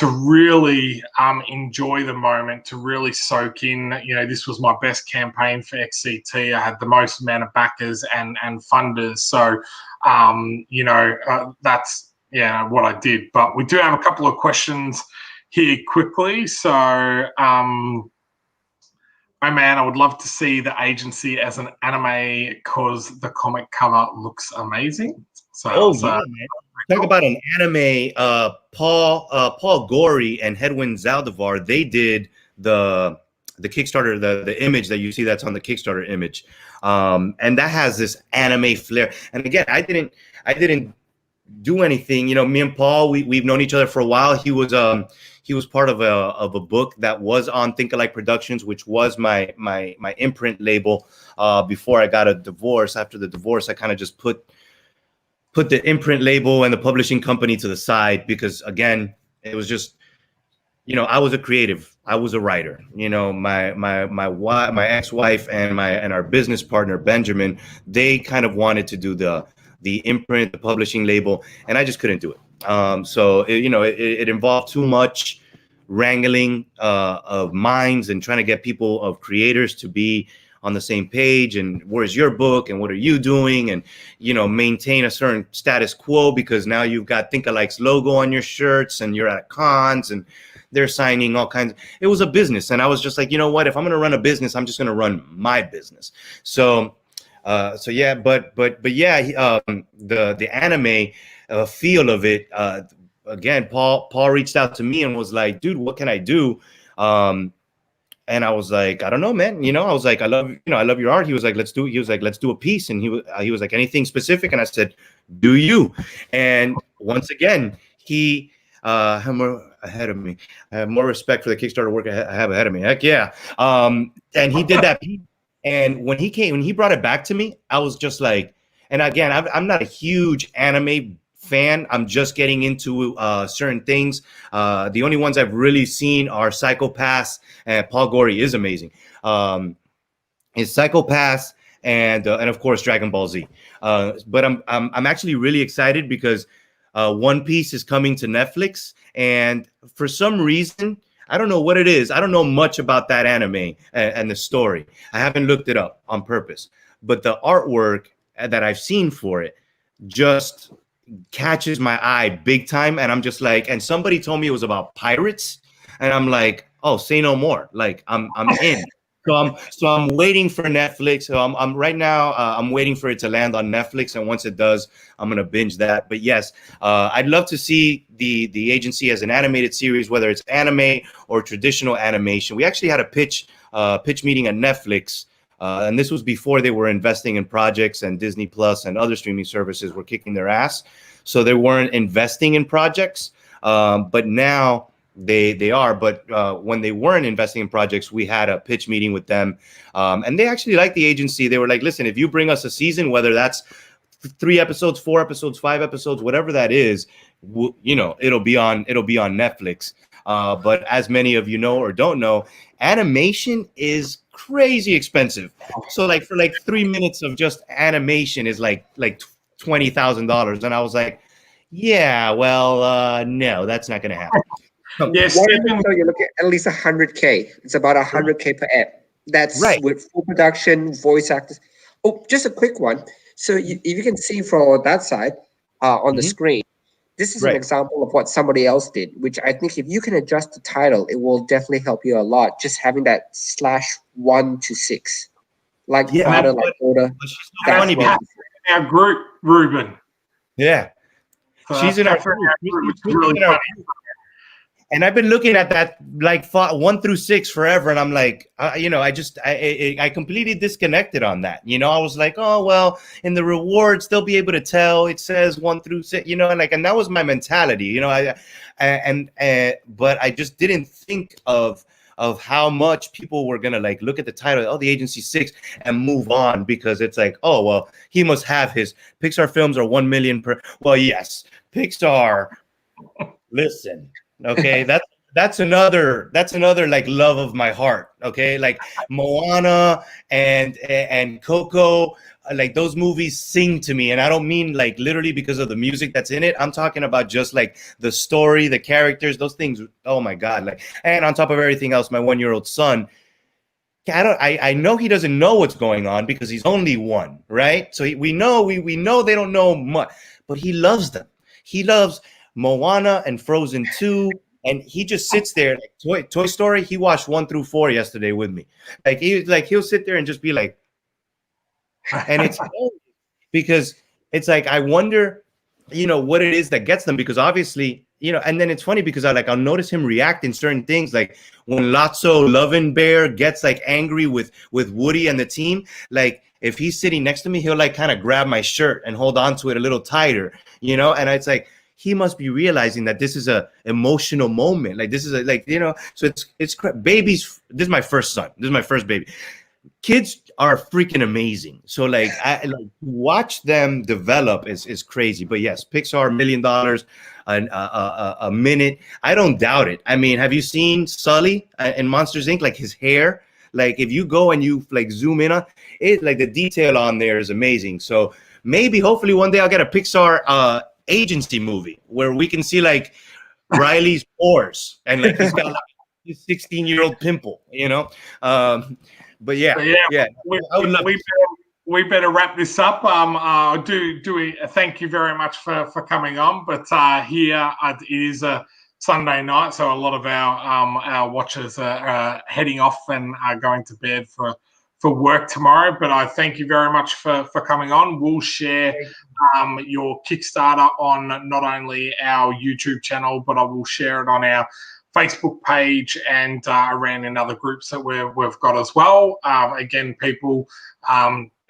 really enjoy the moment, to really soak in. This was my best campaign for XCT. I had the most amount of backers and funders. So, that's what I did. But we do have a couple of questions here quickly. So, oh man, I would love to see the agency as an anime because the comic cover looks amazing. So, yeah, man. Talk about an anime. Paul Gorey and Hedwin Zaldivar, they did the Kickstarter, the image that you see that's on the Kickstarter image, and that has this anime flair. And again, I didn't do anything. Me and Paul, we've known each other for a while. He was part of a book that was on Think Alike Productions, which was my imprint label before I got a divorce. After the divorce, I kind of just put the imprint label and the publishing company to the side, because again, it was just, I was a creative, I was a writer. My ex-wife and our business partner Benjamin, they kind of wanted to do the imprint, the publishing label, and I just couldn't do it. So it involved too much wrangling of minds and trying to get people, of creators, to be on the same page, and where's your book and what are you doing, and maintain a certain status quo, because now you've got Think Alike's logo on your shirts and you're at cons and they're signing all kinds. It was a business, and I was just like, what, if I'm going to run a business, I'm just going to run my business. So yeah, but yeah, the anime feel of it, again, Paul reached out to me and was like, dude, what can I do? And I was like, I don't know, man. I was like, I love your art. He was like, let's do a piece. And he was like, anything specific? And I said, do you? And once again, he had more ahead of me. I have more respect for the Kickstarter work I have ahead of me. Heck yeah. And he did that piece. And when he brought it back to me, I was just like, and again, I'm not a huge anime fan. I'm just getting into certain things. The only ones I've really seen are Psycho-Pass, and Paul Gorey is amazing. It's Psycho-Pass and of course Dragon Ball Z. But I'm actually really excited because One Piece is coming to Netflix, and for some reason, I don't know what it is. I don't know much about that anime and the story. I haven't looked it up on purpose, but the artwork that I've seen for it just catches my eye big time. And I'm just like, and somebody told me it was about pirates, and I'm like, oh, say no more. Like I'm in. So I'm waiting for Netflix. So I'm right now, I'm waiting for it to land on Netflix, and once it does, I'm gonna binge that. But yes, I'd love to see the agency as an animated series, whether it's anime or traditional animation. We actually had a pitch meeting at Netflix, and this was before they were investing in projects, and Disney Plus and other streaming services were kicking their ass, so they weren't investing in projects. But now they are. But when they weren't investing in projects, we had a pitch meeting with them, and they actually liked the agency. They were like, listen, if you bring us a season, whether that's 3 episodes, 4 episodes, 5 episodes, whatever that is, it'll be on Netflix. But as many of you know or don't know, animation is crazy expensive. So like for like 3 minutes of just animation is like $20,000, and I was like, yeah, well, no, that's not going to happen. Yes, So you look at least 100K. It's about 100K per ep. That's right with full production, voice actors. Oh, just a quick one. So if you can see from that side on the screen, this is an example of what somebody else did, which I think if you can adjust the title, it will definitely help you a lot. Just having that /1 to 6, like father, like daughter. She's so funny because our group, Ruben. Yeah. So she's in our group. Which is really funny. And I've been looking at that like 1 through 6 forever, and I'm like, I completely disconnected on that. I was like, oh well, in the rewards they'll be able to tell it says 1 through 6. And that was my mentality. But I just didn't think of how much people were gonna like look at the title, oh, the agency 6, and move on, because it's like, oh well, he must have his Pixar films are 1 million per. Well, yes, Pixar. Listen. Okay, that's another like love of my heart. Okay, like Moana and Coco, like those movies sing to me, and I don't mean like literally because of the music that's in it. I'm talking about just like the story, the characters, those things. Oh my God! Like, and on top of everything else, my 1-year-old son. I know he doesn't know what's going on because he's only 1, right? So we know they don't know much, but he loves them. He loves Moana and Frozen 2, and he just sits there like Toy Story. He watched 1 through 4 yesterday with me. He'll sit there and just be like, and it's because it's like I wonder, what it is that gets them, because obviously, and then it's funny because I'll notice him react in certain things, like when Lotso Lovin' Bear gets like angry with Woody and the team, like if he's sitting next to me, he'll like kind of grab my shirt and hold on to it a little tighter, and it's like he must be realizing that this is a emotional moment, like this is so it's babies. This is my first son. This is my first baby. Kids are freaking amazing. So like watch them develop is crazy. But yes, Pixar, $1 million a minute. I don't doubt it. I mean, have you seen Sully in Monsters Inc? Like his hair, like if you go and you like zoom in on it, like the detail on there is amazing. So maybe hopefully one day I'll get a Pixar agency movie where we can see like Riley's pores and like he's got like his 16-year-old pimple, But yeah. We better wrap this up. Thank you very much for coming on. But here it is a Sunday night, so a lot of our watchers are heading off and are going to bed for work tomorrow. But I thank you very much for coming on. We'll share your Kickstarter on not only our YouTube channel, but I will share it on our Facebook page and around in other groups that we've got as well. Again, people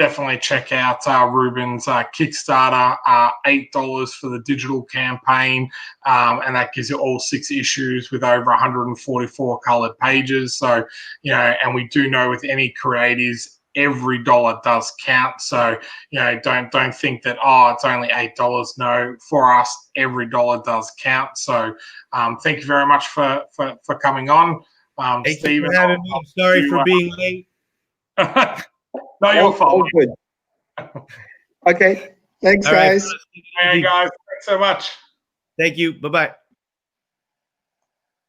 definitely check out Ruben's Kickstarter, $8 for the digital campaign, and that gives you all 6 issues with over 144 colored pages. So, and we do know with any creatives, every dollar does count. So, don't think that, it's only $8. No, for us, every dollar does count. So, thank you very much for coming on. Thank Stephen, you for having me. I'm sorry for being late. No, you're fine. All good. Okay. Thanks, guys. Hey, guys. Thanks so much. Thank you. Bye-bye.